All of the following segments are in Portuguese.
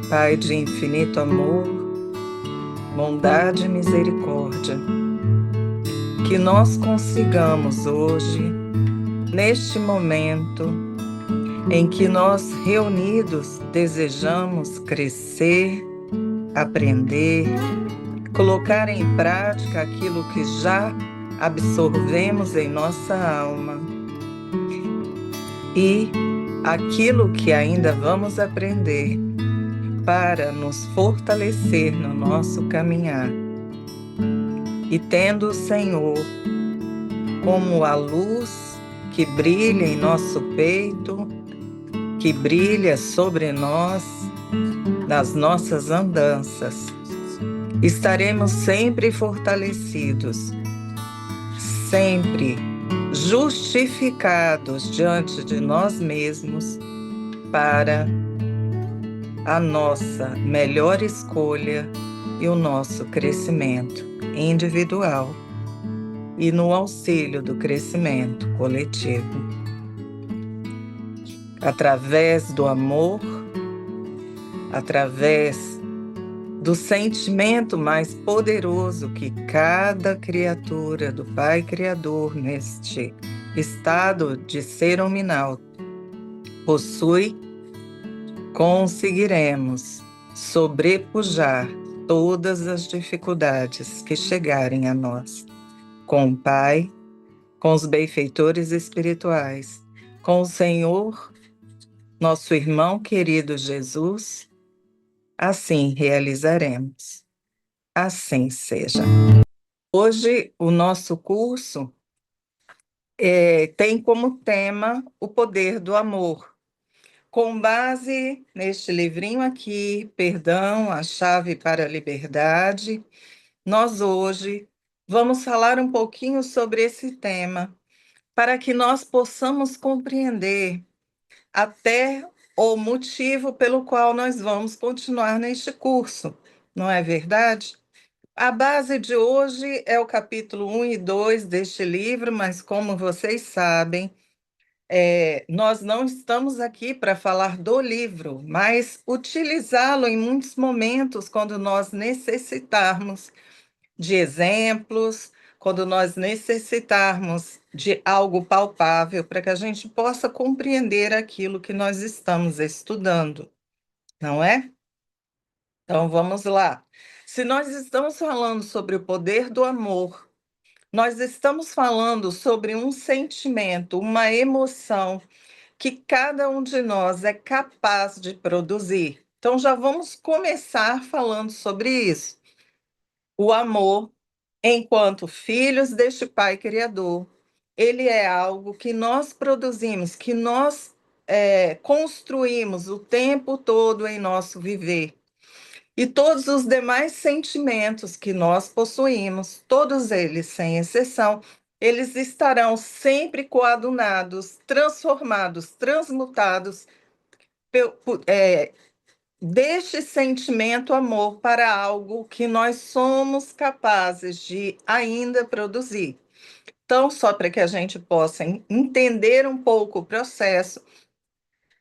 Pai de infinito amor, bondade e misericórdia, que nós consigamos hoje, neste momento em que nós reunidos desejamos crescer, aprender, colocar em prática aquilo que já absorvemos em nossa alma e aquilo que ainda vamos aprender para nos fortalecer no nosso caminhar. E tendo o Senhor como a luz que brilha em nosso peito, que brilha sobre nós, nas nossas andanças, estaremos sempre fortalecidos, sempre justificados diante de nós mesmos para a nossa melhor escolha e o nosso crescimento individual e no auxílio do crescimento coletivo. Através do amor, através do sentimento mais poderoso que cada criatura do Pai Criador neste estado de ser hominal possui, conseguiremos sobrepujar todas as dificuldades que chegarem a nós, com o Pai, com os benfeitores espirituais, com o Senhor, nosso irmão querido Jesus. Assim realizaremos. Assim seja. Hoje, o nosso curso tem como tema o poder do amor. Com base neste livrinho aqui, Perdão, a Chave para a Liberdade, nós hoje vamos falar um pouquinho sobre esse tema, para que nós possamos compreender até o motivo pelo qual nós vamos continuar neste curso, não é verdade? A base de hoje é o capítulo 1 e 2 deste livro, mas como vocês sabem, nós não estamos aqui para falar do livro, mas utilizá-lo em muitos momentos quando nós necessitarmos de exemplos, quando nós necessitarmos de algo palpável para que a gente possa compreender aquilo que nós estamos estudando, não é? Então vamos lá. Se nós estamos falando sobre o poder do amor, nós estamos falando sobre um sentimento, uma emoção que cada um de nós é capaz de produzir. Então já vamos começar falando sobre isso. O amor, enquanto filhos deste Pai Criador, ele é algo que nós produzimos, que nós construímos o tempo todo em nosso viver. E todos os demais sentimentos que nós possuímos, todos eles, sem exceção, eles estarão sempre coadunados, transformados, transmutados deste sentimento amor para algo que nós somos capazes de ainda produzir. Então, só para que a gente possa entender um pouco o processo,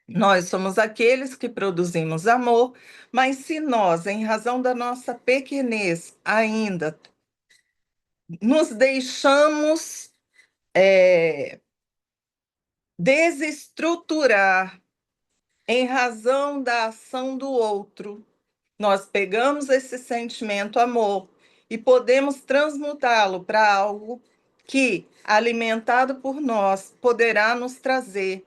nós somos aqueles que produzimos amor, mas se nós, em razão da nossa pequenez, ainda nos deixamos desestruturar em razão da ação do outro, nós pegamos esse sentimento amor e podemos transmutá-lo para algo que, alimentado por nós, poderá nos trazer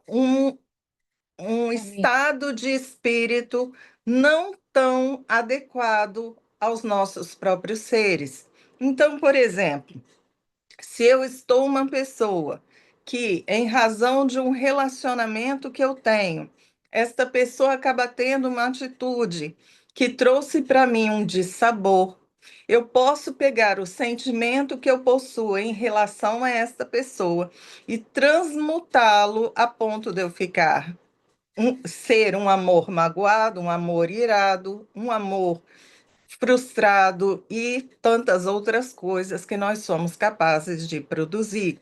um estado de espírito não tão adequado aos nossos próprios seres. Então, por exemplo, se eu estou uma pessoa que, em razão de um relacionamento que eu tenho, esta pessoa acaba tendo uma atitude que trouxe para mim um dissabor, eu posso pegar o sentimento que eu possuo em relação a esta pessoa e transmutá-lo a ponto de eu ficar ser um amor magoado, um amor irado, um amor frustrado e tantas outras coisas que nós somos capazes de produzir.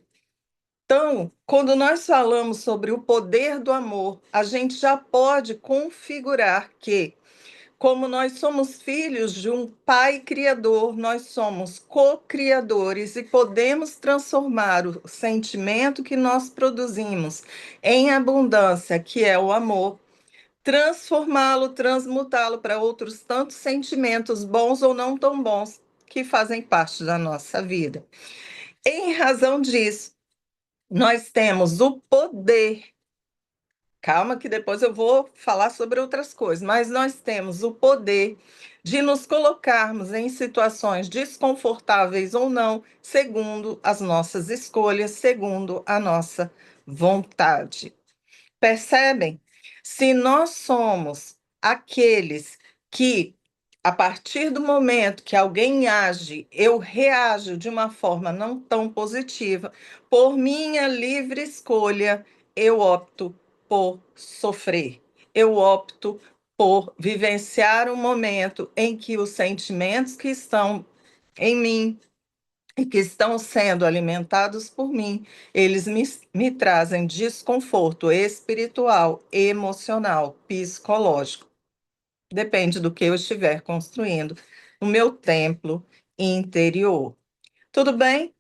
Então, quando nós falamos sobre o poder do amor, a gente já pode configurar que, como nós somos filhos de um pai criador, nós somos co-criadores e podemos transformar o sentimento que nós produzimos em abundância, que é o amor, transformá-lo, transmutá-lo para outros tantos sentimentos bons ou não tão bons que fazem parte da nossa vida. Em razão disso, nós temos o poder. Calma, que depois eu vou falar sobre outras coisas, mas nós temos o poder de nos colocarmos em situações desconfortáveis ou não, segundo as nossas escolhas, segundo a nossa vontade. Percebem? Se nós somos aqueles que, a partir do momento que alguém age, eu reajo de uma forma não tão positiva, por minha livre escolha, eu opto por sofrer. Eu opto por vivenciar um momento em que os sentimentos que estão em mim e que estão sendo alimentados por mim, eles me trazem desconforto espiritual, emocional, psicológico. Depende do que eu estiver construindo no meu templo interior. Tudo bem?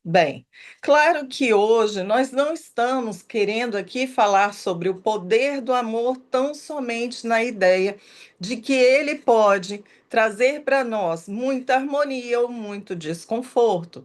Bem, claro que hoje nós não estamos querendo aqui falar sobre o poder do amor tão somente na ideia de que ele pode trazer para nós muita harmonia ou muito desconforto.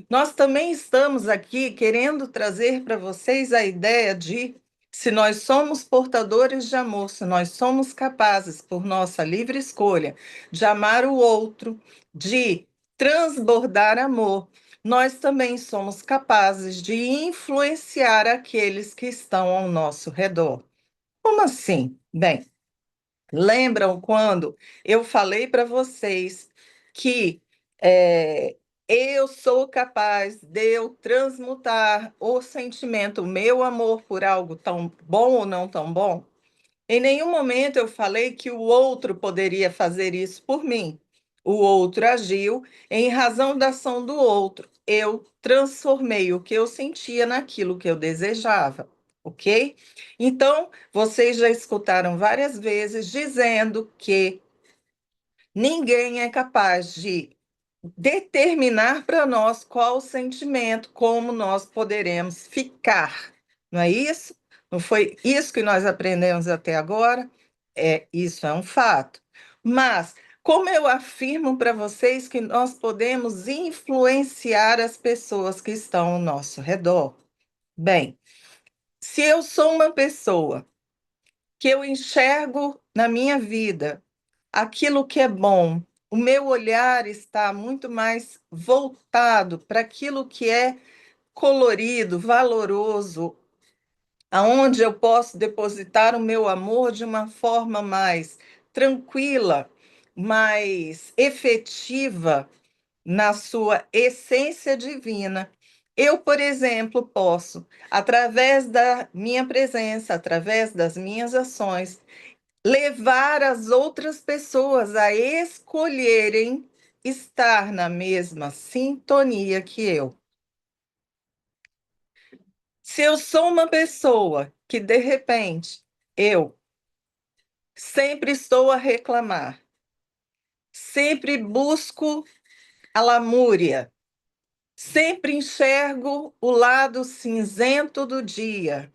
Nós também estamos aqui querendo trazer para vocês a ideia de, se nós somos portadores de amor, se nós somos capazes, por nossa livre escolha, de amar o outro, de transbordar amor, nós também somos capazes de influenciar aqueles que estão ao nosso redor. Como assim? Bem, lembram quando eu falei para vocês que é, eu sou capaz de eu transmutar o sentimento, o meu amor por algo tão bom ou não tão bom? Em nenhum momento eu falei que o outro poderia fazer isso por mim. O outro agiu em razão da ação do outro. Eu transformei o que eu sentia naquilo que eu desejava, ok? Então, vocês já escutaram várias vezes dizendo que ninguém é capaz de determinar para nós qual o sentimento, como nós poderemos ficar. Não é isso? Não foi isso que nós aprendemos até agora? Isso é um fato. Mas, como eu afirmo para vocês que nós podemos influenciar as pessoas que estão ao nosso redor? Bem, se eu sou uma pessoa que eu enxergo na minha vida aquilo que é bom, o meu olhar está muito mais voltado para aquilo que é colorido, valoroso, aonde eu posso depositar o meu amor de uma forma mais tranquila, mais efetiva na sua essência divina. Eu, por exemplo, posso, através da minha presença, através das minhas ações, levar as outras pessoas a escolherem estar na mesma sintonia que eu. Se eu sou uma pessoa que, de repente, eu sempre estou a reclamar, sempre busco a lamúria, sempre enxergo o lado cinzento do dia,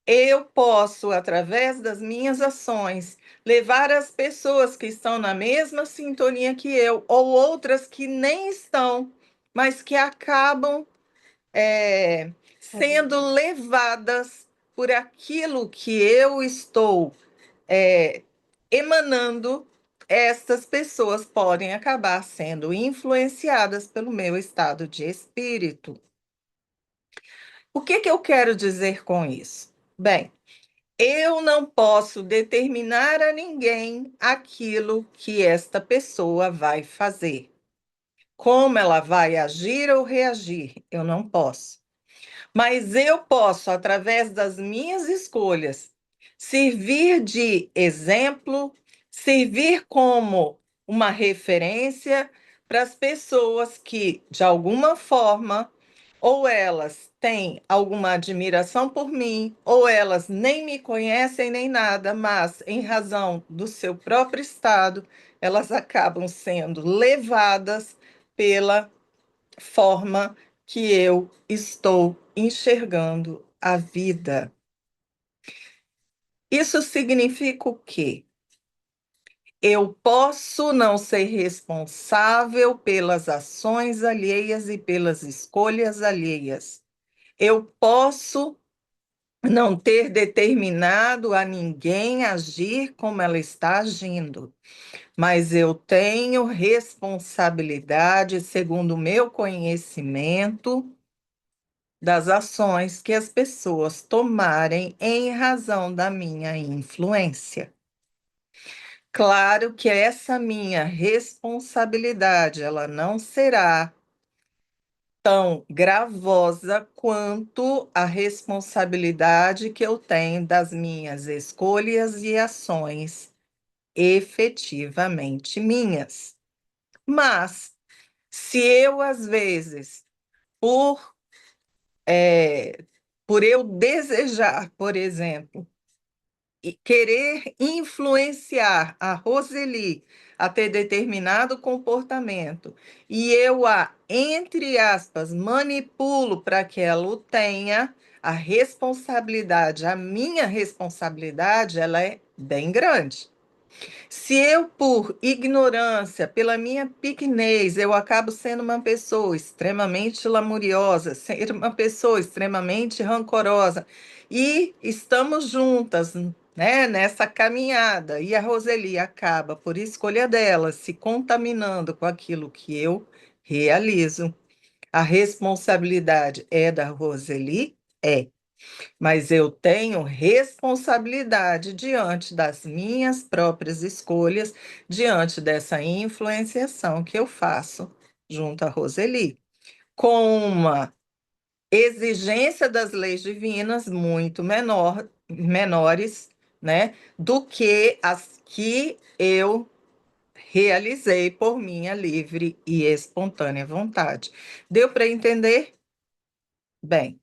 eu posso, através das minhas ações, levar as pessoas que estão na mesma sintonia que eu, ou outras que nem estão, mas que acabam sendo levadas por aquilo que eu estou é, emanando. Estas pessoas podem acabar sendo influenciadas pelo meu estado de espírito. O que que eu quero dizer com isso? Bem, eu não posso determinar a ninguém aquilo que esta pessoa vai fazer. Como ela vai agir ou reagir, eu não posso. Mas eu posso, através das minhas escolhas, servir de exemplo, servir como uma referência para as pessoas que, de alguma forma, Ou elas têm alguma admiração por mim, ou elas nem me conhecem nem nada, mas em razão do seu próprio estado, elas acabam sendo levadas pela forma que eu estou enxergando a vida. Isso significa o quê? Eu posso não ser responsável pelas ações alheias e pelas escolhas alheias. Eu posso não ter determinado a ninguém agir como ela está agindo, mas eu tenho responsabilidade, segundo o meu conhecimento, das ações que as pessoas tomarem em razão da minha influência. Claro que essa minha responsabilidade, ela não será tão gravosa quanto a responsabilidade que eu tenho das minhas escolhas e ações efetivamente minhas. Mas, se eu, às vezes, por, por eu desejar, por exemplo, e querer influenciar a Roseli a ter determinado comportamento e eu a, entre aspas, manipulo para que ela o tenha, a responsabilidade, a minha responsabilidade, ela é bem grande. Se eu, por ignorância, pela minha pequenez, eu acabo sendo uma pessoa extremamente lamuriosa, ser uma pessoa extremamente rancorosa, e estamos juntas, né, nessa caminhada, e a Roseli acaba, por escolha dela, se contaminando com aquilo que eu realizo. A responsabilidade é da Roseli? É, mas eu tenho responsabilidade diante das minhas próprias escolhas, diante dessa influenciação que eu faço junto a Roseli, com uma exigência das leis divinas muito menores, né, do que as que eu realizei por minha livre e espontânea vontade. Deu para entender? Bem,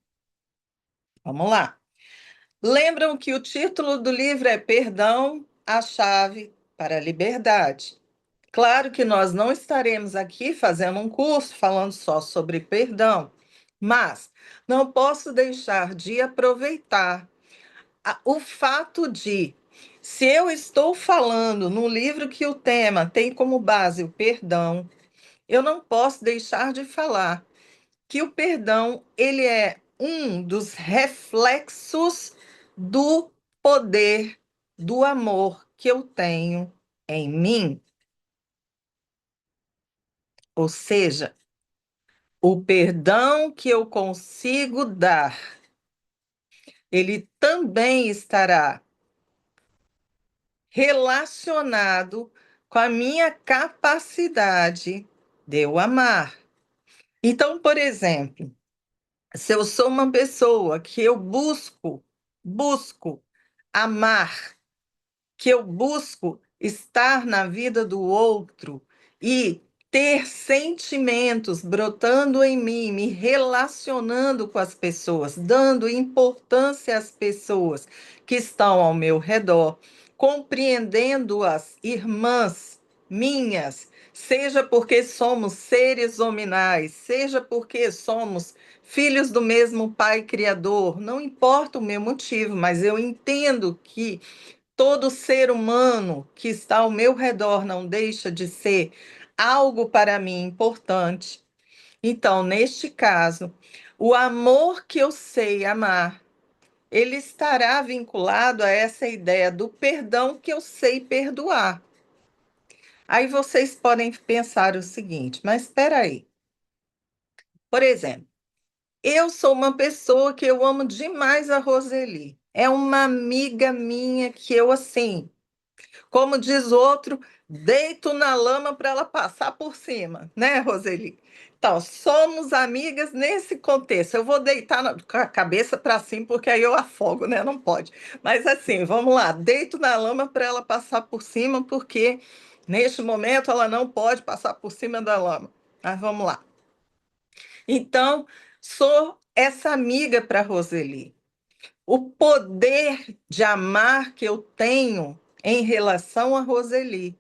vamos lá. Lembram que o título do livro é Perdão, a Chave para a Liberdade. Claro que nós não estaremos aqui fazendo um curso falando só sobre perdão, mas não posso deixar de aproveitar o fato de, se eu estou falando no livro que o tema tem como base o perdão, eu não posso deixar de falar que o perdão ele é um dos reflexos do poder do amor que eu tenho em mim. Ou seja, o perdão que eu consigo dar, ele também estará relacionado com a minha capacidade de eu amar. Então, por exemplo, se eu sou uma pessoa que eu busco amar, que eu busco estar na vida do outro e ter sentimentos brotando em mim, me relacionando com as pessoas, dando importância às pessoas que estão ao meu redor, compreendendo-as irmãs minhas, seja porque somos seres hominais, seja porque somos filhos do mesmo Pai Criador, não importa o meu motivo, mas eu entendo que todo ser humano que está ao meu redor não deixa de ser algo para mim importante. Então, neste caso, o amor que eu sei amar, ele estará vinculado a essa ideia do perdão que eu sei perdoar. Aí vocês podem pensar o seguinte, mas espera aí. Por exemplo, eu sou uma pessoa que eu amo demais a Roseli. É uma amiga minha que eu, assim, como diz outro, deito na lama para ela passar por cima, né, Roseli? Então, somos amigas nesse contexto. Eu vou deitar com a cabeça para cima, porque aí eu afogo, né? Não pode. Mas assim, vamos lá, deito na lama para ela passar por cima, porque neste momento ela não pode passar por cima da lama. Mas vamos lá. Então, sou essa amiga para Roseli. O poder de amar que eu tenho em relação a Roseli,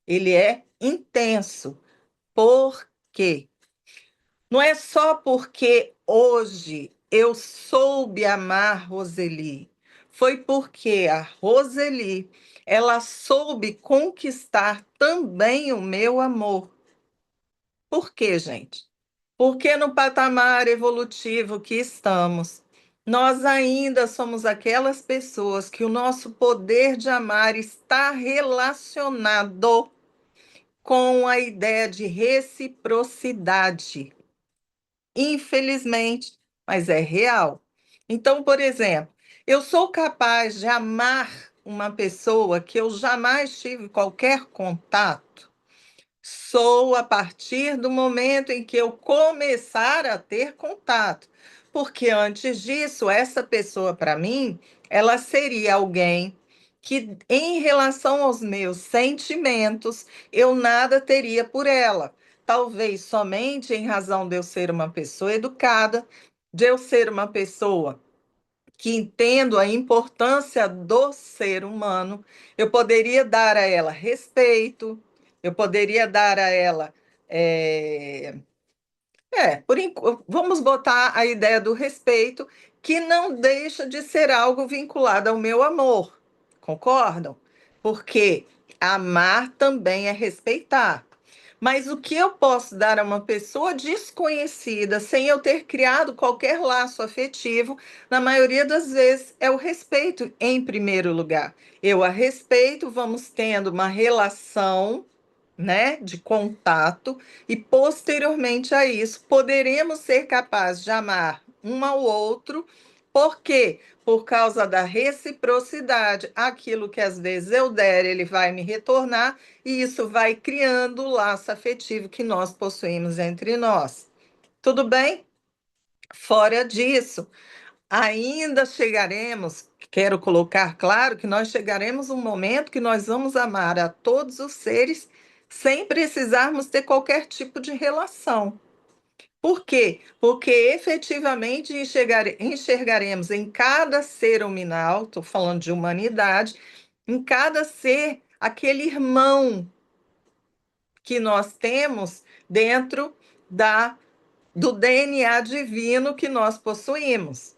ele é intenso. Por quê? Não é só porque hoje eu soube amar Roseli, foi porque a Roseli, ela soube conquistar também o meu amor. Por quê, gente? Porque no patamar evolutivo que estamos, nós ainda somos aquelas pessoas que o nosso poder de amar está relacionado com a ideia de reciprocidade. Infelizmente, mas é real. Então, por exemplo, eu sou capaz de amar uma pessoa que eu jamais tive qualquer contato. Sou a partir do momento em que eu começar a ter contato. Porque antes disso, essa pessoa, para mim, ela seria alguém que, em relação aos meus sentimentos, eu nada teria por ela. Talvez somente em razão de eu ser uma pessoa educada, de eu ser uma pessoa que entendo a importância do ser humano, eu poderia dar a ela respeito, eu poderia dar a ela. é, Vamos botar a ideia do respeito, que não deixa de ser algo vinculado ao meu amor. Concordam? Porque amar também é respeitar. Mas o que eu posso dar a uma pessoa desconhecida, sem eu ter criado qualquer laço afetivo, na maioria das vezes é o respeito em primeiro lugar. Eu a respeito, vamos tendo uma relação, né, de contato, e posteriormente a isso poderemos ser capazes de amar um ao outro. Por quê? Por causa da reciprocidade. Aquilo que às vezes eu der, ele vai me retornar, e isso vai criando o laço afetivo que nós possuímos entre nós. Tudo bem? Fora disso, ainda chegaremos, quero colocar claro que nós chegaremos um momento que nós vamos amar a todos os seres sem precisarmos ter qualquer tipo de relação. Por quê? Porque efetivamente enxergaremos em cada ser huminal, estou falando de humanidade, em cada ser aquele irmão que nós temos dentro do DNA divino que nós possuímos.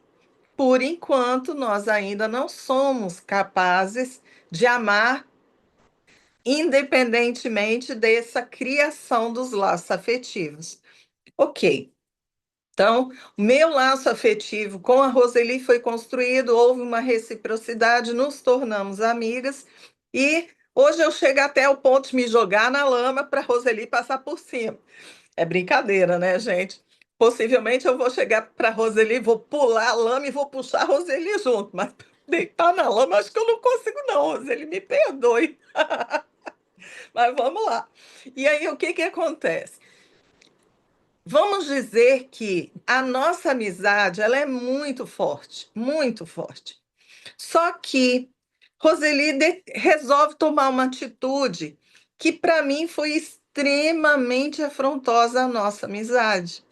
Por enquanto, nós ainda não somos capazes de amar independentemente dessa criação dos laços afetivos. Ok. Então, o meu laço afetivo com a Roseli foi construído, houve uma reciprocidade, nos tornamos amigas, e hoje eu chego até o ponto de me jogar na lama para a Roseli passar por cima. É brincadeira, né, gente? Possivelmente eu vou chegar para a Roseli, vou pular a lama e vou puxar a Roseli junto, mas deitar na lama acho que eu não consigo, não. Roseli, me perdoe. Mas vamos lá. E aí, o que que acontece? Vamos dizer que a nossa amizade, ela é muito forte, muito forte. Só que Roseli resolve tomar uma atitude que para mim foi extremamente afrontosa à nossa amizade.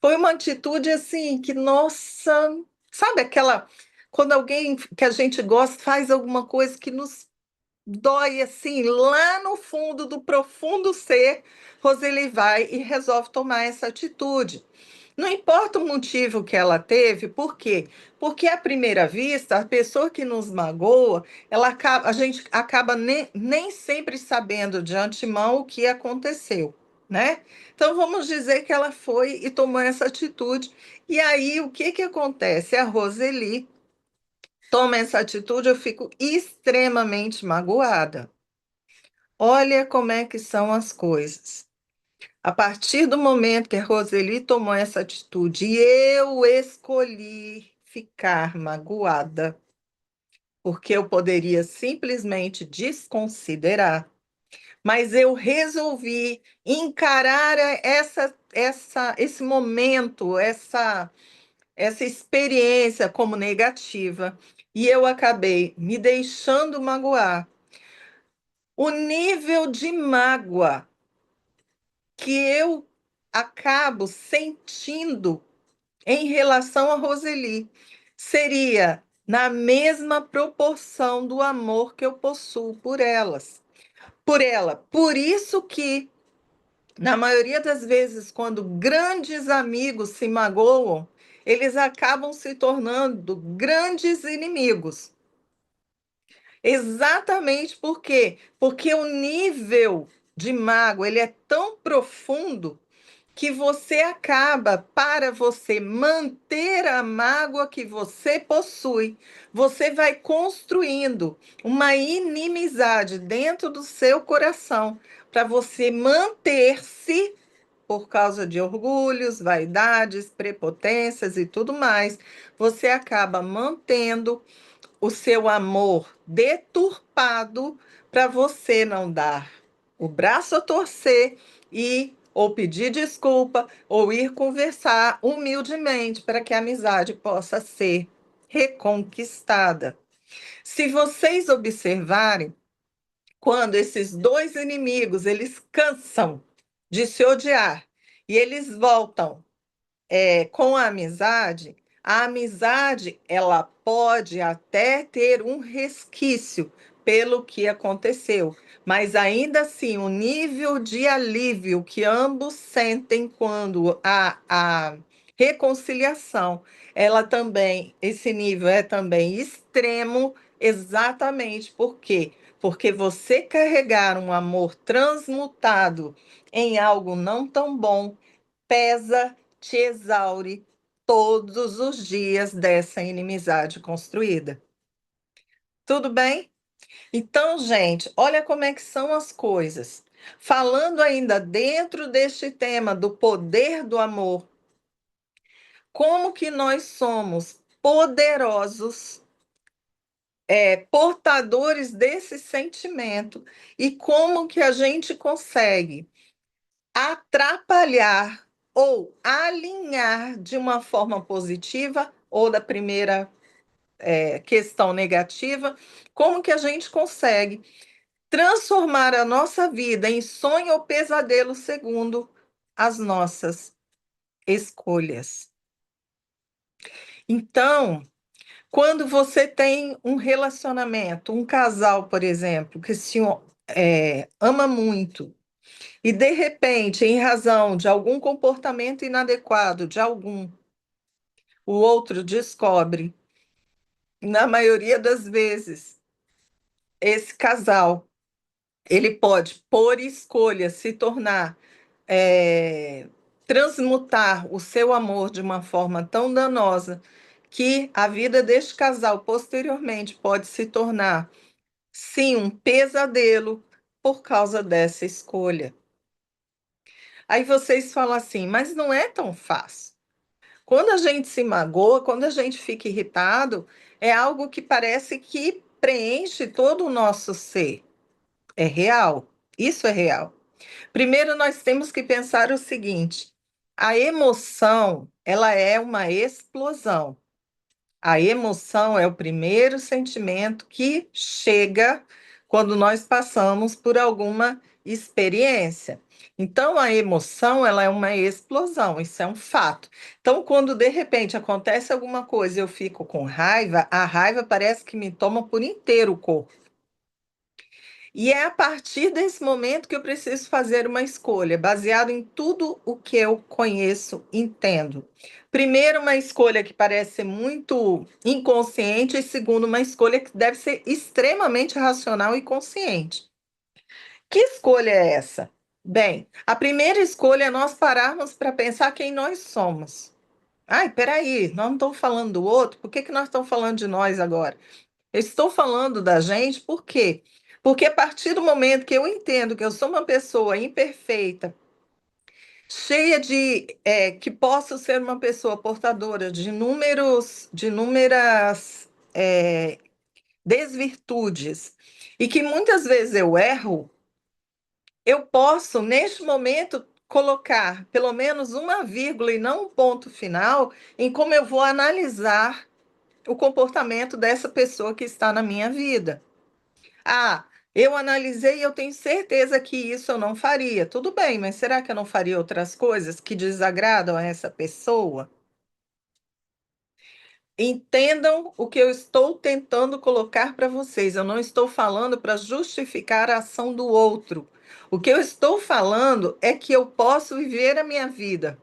Foi uma atitude assim que, nossa, sabe aquela quando alguém que a gente gosta faz alguma coisa que nos dói assim, lá no fundo do profundo ser, Roseli vai e resolve tomar essa atitude. Não importa o motivo que ela teve, por quê? Porque à primeira vista, a pessoa que nos magoa, a gente acaba nem sempre sabendo de antemão o que aconteceu, né? Então vamos dizer que ela foi e tomou essa atitude. E aí o que que acontece? A Roseli toma essa atitude, eu fico extremamente magoada. Olha como é que são as coisas. A partir do momento que a Roseli tomou essa atitude, e eu escolhi ficar magoada, porque eu poderia simplesmente desconsiderar, mas eu resolvi encarar esse momento, essa experiência como negativa, e eu acabei me deixando magoar. O nível de mágoa que eu acabo sentindo em relação a Roseli. Seria na mesma proporção do amor que eu possuo por elas, por ela. Por isso que, na maioria das vezes, quando grandes amigos se magoam, eles acabam se tornando grandes inimigos. Exatamente por quê? Porque o nível de mágoa, ele é tão profundo que você acaba, para você manter a mágoa que você possui, você vai construindo uma inimizade dentro do seu coração para você manter-se por causa de orgulhos, vaidades, prepotências e tudo mais. Você acaba mantendo o seu amor deturpado para você não dar o braço a torcer e ou pedir desculpa ou ir conversar humildemente para que a amizade possa ser reconquistada. Se vocês observarem, quando esses dois inimigos eles cansam de se odiar e eles voltam com a amizade ela pode até ter um resquício pelo que aconteceu, mas ainda assim o nível de alívio que ambos sentem quando há a reconciliação, ela também, esse nível é também extremo, exatamente por quê? Porque você carregar um amor transmutado em algo não tão bom pesa, te exaure todos os dias dessa inimizade construída. Tudo bem? Então, gente, olha como é que são as coisas. Falando ainda dentro deste tema do poder do amor, como que nós somos poderosos, portadores desse sentimento e como que a gente consegue atrapalhar ou alinhar de uma forma positiva ou da primeira questão negativa, como que a gente consegue transformar a nossa vida em sonho ou pesadelo segundo as nossas escolhas. Então, quando você tem um relacionamento, um casal, por exemplo, que se ama muito, e de repente, em razão de algum comportamento inadequado de algum, o outro descobre, na maioria das vezes, esse casal, ele pode, por escolha, se tornar, é, transmutar o seu amor de uma forma tão danosa que a vida deste casal posteriormente pode se tornar, sim, um pesadelo por causa dessa escolha. Aí vocês falam assim, mas não é tão fácil. Quando a gente se magoa, quando a gente fica irritado, é algo que parece que preenche todo o nosso ser. É real. Isso é real. Primeiro, nós temos que pensar o seguinte: a emoção, ela é uma explosão. A emoção é o primeiro sentimento que chega quando nós passamos por alguma experiência. Então, a emoção, ela é uma explosão, isso é um fato. Então, quando de repente acontece alguma coisa e eu fico com raiva, a raiva parece que me toma por inteiro o corpo. E é a partir desse momento que eu preciso fazer uma escolha, baseado em tudo o que eu conheço, entendo. Primeiro, uma escolha que parece ser muito inconsciente, e segundo, uma escolha que deve ser extremamente racional e consciente. Que escolha é essa? Bem, a primeira escolha é nós pararmos para pensar quem nós somos. Ai, peraí, nós não estamos falando do outro, por que que nós estamos falando de nós agora? Eu estou falando da gente, por quê? Porque a partir do momento que eu entendo que eu sou uma pessoa imperfeita, cheia que posso ser uma pessoa portadora de inúmeras desvirtudes, e que muitas vezes eu erro, eu posso, neste momento, colocar pelo menos uma vírgula e não um ponto final em como eu vou analisar o comportamento dessa pessoa que está na minha vida. Ah, eu analisei e eu tenho certeza que isso eu não faria. Tudo bem, mas será que eu não faria outras coisas que desagradam a essa pessoa? Entendam o que eu estou tentando colocar para vocês. Eu não estou falando para justificar a ação do outro. O que eu estou falando é que eu posso viver a minha vida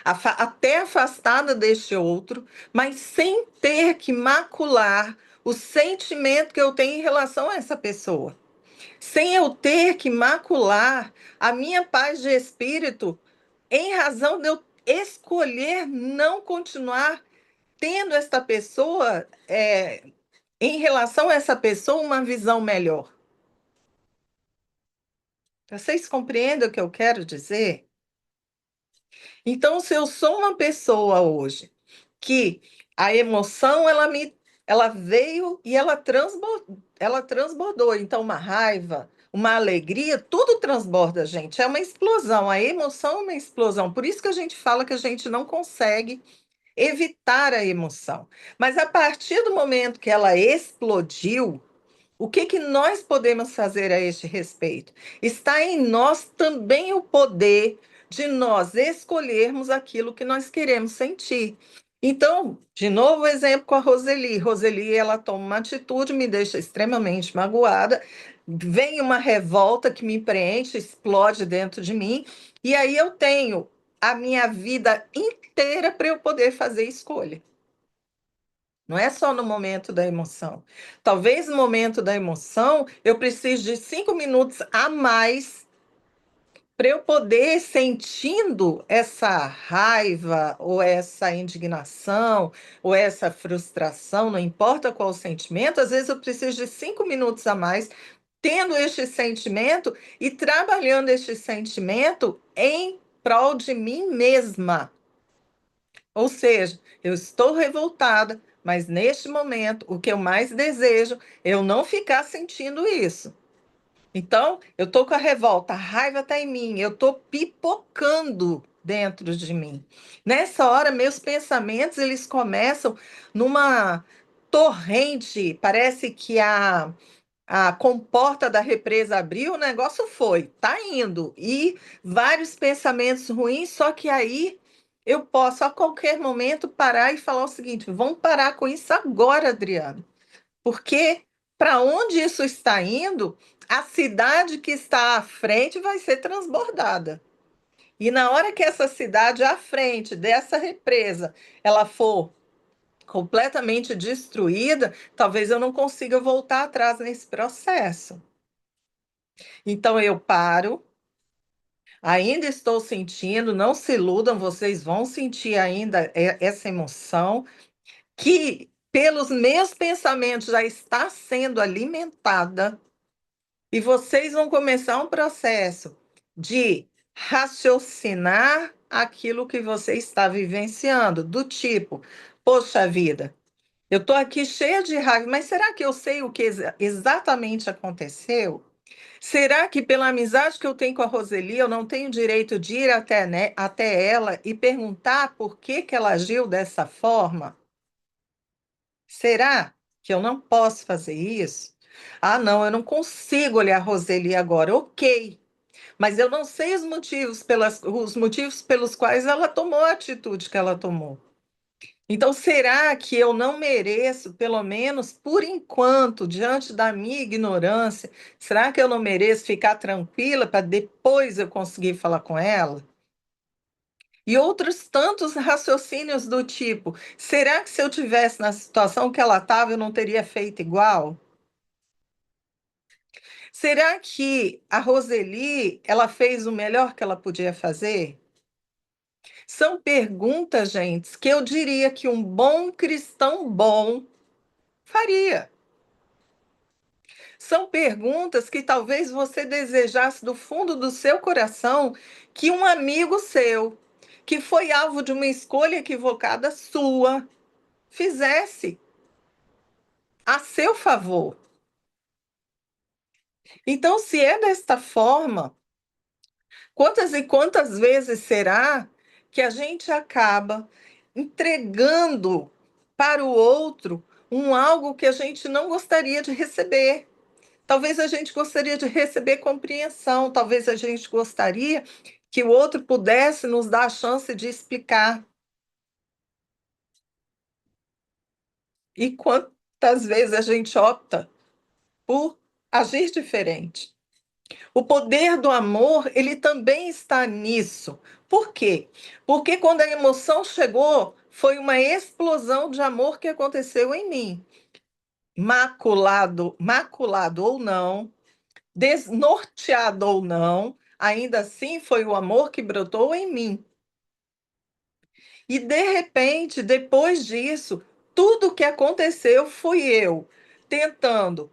até afastada deste outro, mas sem ter que macular o sentimento que eu tenho em relação a essa pessoa. Sem eu ter que macular a minha paz de espírito em razão de eu escolher não continuar tendo esta pessoa, em relação a essa pessoa, uma visão melhor. Vocês compreendem o que eu quero dizer? Então, se eu sou uma pessoa hoje que a emoção ela veio e ela transbordou. Então, uma raiva, uma alegria, tudo transborda, gente. É uma explosão. A emoção é uma explosão. Por isso que a gente fala que a gente não consegue evitar a emoção. Mas a partir do momento que ela explodiu, o que que nós podemos fazer a este respeito? Está em nós também o poder de nós escolhermos aquilo que nós queremos sentir. Então, de novo, o exemplo com a Roseli. Roseli, ela toma uma atitude, me deixa extremamente magoada, vem uma revolta que me preenche, explode dentro de mim, e aí eu tenho a minha vida inteira para eu poder fazer escolha. Não é só no momento da emoção. Talvez no momento da emoção eu precise de 5 minutos a mais para eu poder, sentindo essa raiva, ou essa indignação, ou essa frustração, não importa qual o sentimento, às vezes eu preciso de 5 minutos a mais, tendo este sentimento e trabalhando este sentimento em prol de mim mesma. Ou seja, eu estou revoltada, mas neste momento, o que eu mais desejo é eu não ficar sentindo isso. Então, eu estou com a revolta, a raiva está em mim, eu estou pipocando dentro de mim. Nessa hora, meus pensamentos eles começam numa torrente, parece que a comporta da represa abriu, o negócio foi, tá indo. E vários pensamentos ruins, só que aí eu posso a qualquer momento parar e falar o seguinte: vamos parar com isso agora, Adriano. Porque para onde isso está indo, a cidade que está à frente vai ser transbordada. E na hora que essa cidade à frente dessa represa ela for completamente destruída, talvez eu não consiga voltar atrás nesse processo. Então eu paro, ainda estou sentindo, não se iludam, vocês vão sentir ainda essa emoção que pelos meus pensamentos já está sendo alimentada e vocês vão começar um processo de raciocinar aquilo que você está vivenciando, do tipo, poxa vida, eu estou aqui cheia de raiva, mas será que eu sei o que exatamente aconteceu? Será que pela amizade que eu tenho com a Roseli, eu não tenho direito de ir até, né, até ela e perguntar por que que ela agiu dessa forma? Será que eu não posso fazer isso? Ah, não, eu não consigo olhar a Roseli agora. Ok, mas eu não sei os motivos pelos quais ela tomou a atitude que ela tomou. Então, será que eu não mereço, pelo menos por enquanto, diante da minha ignorância, será que eu não mereço ficar tranquila para depois eu conseguir falar com ela? E outros tantos raciocínios do tipo: será que se eu tivesse na situação que ela estava, eu não teria feito igual? Será que a Roseli, ela fez o melhor que ela podia fazer? São perguntas, gente, que eu diria que um bom cristão bom faria. São perguntas que talvez você desejasse do fundo do seu coração que um amigo seu, que foi alvo de uma escolha equivocada sua, fizesse a seu favor. Então, se é desta forma, quantas e quantas vezes será que a gente acaba entregando para o outro algo que a gente não gostaria de receber? Talvez a gente gostaria de receber compreensão, talvez a gente gostaria que o outro pudesse nos dar a chance de explicar. E quantas vezes a gente opta por agir diferente? O poder do amor, ele também está nisso. Por quê? Porque quando a emoção chegou, foi uma explosão de amor que aconteceu em mim. Maculado ou não, desnorteado ou não, ainda assim foi o amor que brotou em mim. E de repente, depois disso, tudo o que aconteceu fui eu tentando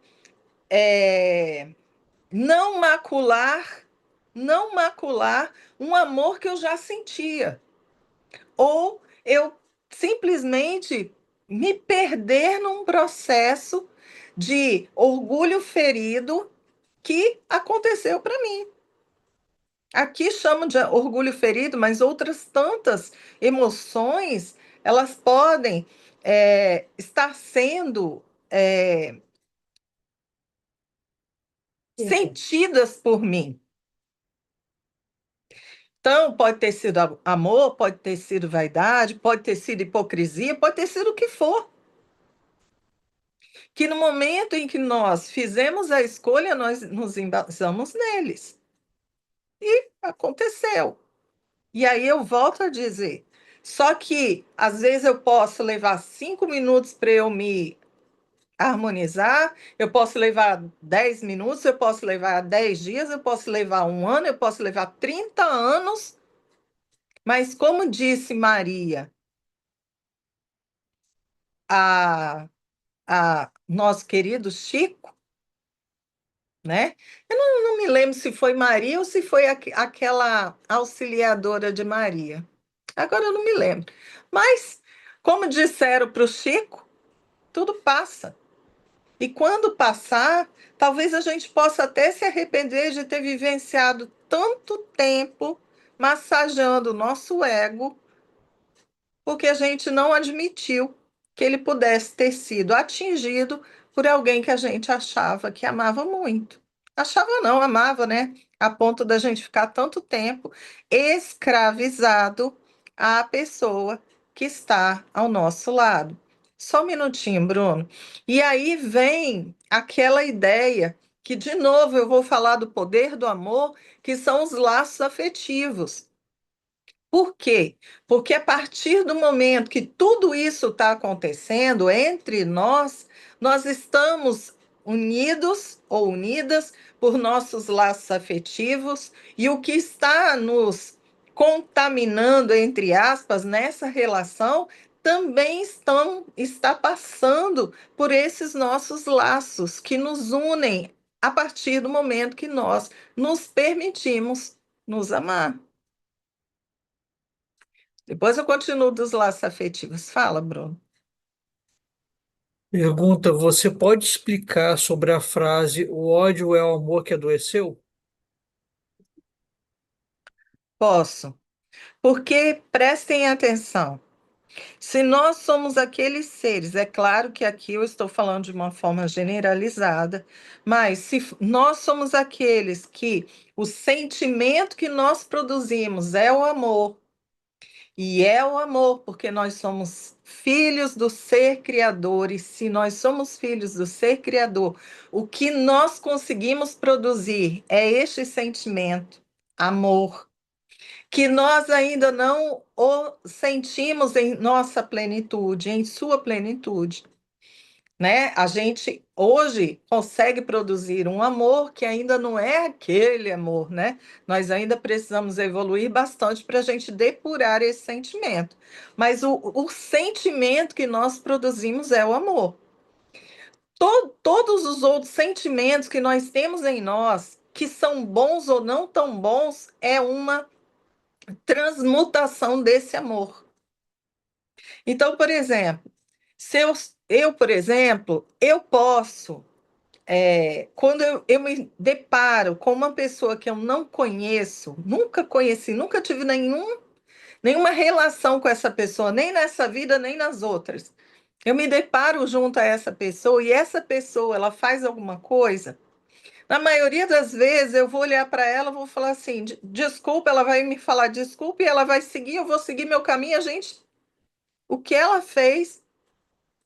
é, não macular, não macular um amor que eu já sentia. Ou eu simplesmente me perder num processo de orgulho ferido que aconteceu para mim. Aqui chamo de orgulho ferido, mas outras tantas emoções, elas podem estar sendo é, sentidas por mim. Então, pode ter sido amor, pode ter sido vaidade, pode ter sido hipocrisia, pode ter sido o que for. Que no momento em que nós fizemos a escolha, nós nos embasamos neles. E aconteceu. E aí eu volto a dizer. Só que às vezes eu posso levar 5 minutos para eu me harmonizar, eu posso levar 10 minutos, eu posso levar 10 dias, eu posso levar um ano, eu posso levar 30 anos, mas como disse Maria, a nosso querido Chico, né? Eu não me lembro se foi Maria ou se foi aquela auxiliadora de Maria. Agora eu não me lembro. Mas, como disseram para o Chico, tudo passa. E quando passar, talvez a gente possa até se arrepender de ter vivenciado tanto tempo massageando o nosso ego porque a gente não admitiu que ele pudesse ter sido atingido por alguém que a gente achava que amava muito. Achava não, amava, né? A ponto da gente ficar tanto tempo escravizado à pessoa que está ao nosso lado. Só um minutinho, Bruno. E aí vem aquela ideia que, de novo, eu vou falar do poder do amor, que são os laços afetivos. Por quê? Porque a partir do momento que tudo isso está acontecendo entre nós, nós estamos unidos ou unidas por nossos laços afetivos, e o que está nos contaminando, entre aspas, nessa relação também está passando por esses nossos laços que nos unem a partir do momento que nós nos permitimos nos amar. Depois eu continuo dos laços afetivos. Fala, Bruno. Pergunta: você pode explicar sobre a frase o ódio é o amor que adoeceu? Posso. Porque prestem atenção. Se nós somos aqueles seres, é claro que aqui eu estou falando de uma forma generalizada, mas se nós somos aqueles que o sentimento que nós produzimos é o amor, e é o amor, porque nós somos filhos do ser criador, e se nós somos filhos do ser criador, o que nós conseguimos produzir é este sentimento, amor, que nós ainda não o sentimos em nossa plenitude, em sua plenitude, né? A gente hoje consegue produzir um amor que ainda não é aquele amor, né? Nós ainda precisamos evoluir bastante para a gente depurar esse sentimento. Mas o sentimento que nós produzimos é o amor. Todos os outros sentimentos que nós temos em nós, que são bons ou não tão bons, é uma transmutação desse amor. Então, por exemplo, se por exemplo, eu posso quando eu me deparo com uma pessoa que eu não conheço, nunca conheci, nunca tive nenhuma relação com essa pessoa, nem nessa vida, nem nas outras. Eu me deparo junto a essa pessoa e essa pessoa, ela faz alguma coisa. Na maioria das vezes, eu vou olhar para ela, vou falar assim, desculpa, ela vai me falar desculpa e ela vai seguir, eu vou seguir meu caminho, a gente, o que ela fez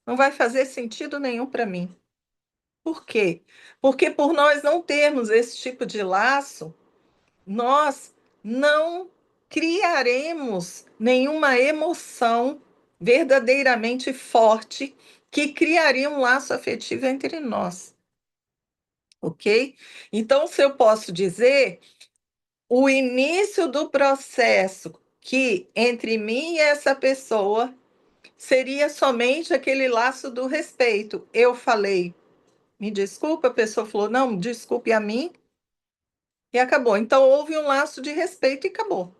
Não vai fazer sentido nenhum para mim. Por quê? Porque por nós não termos esse tipo de laço, nós não criaremos nenhuma emoção verdadeiramente forte que criaria um laço afetivo entre nós, ok? Então, se eu posso dizer, o início do processo que entre mim e essa pessoa seria somente aquele laço do respeito. Eu falei, me desculpa, a pessoa falou, não, desculpe a mim, e acabou. Então, houve um laço de respeito e acabou.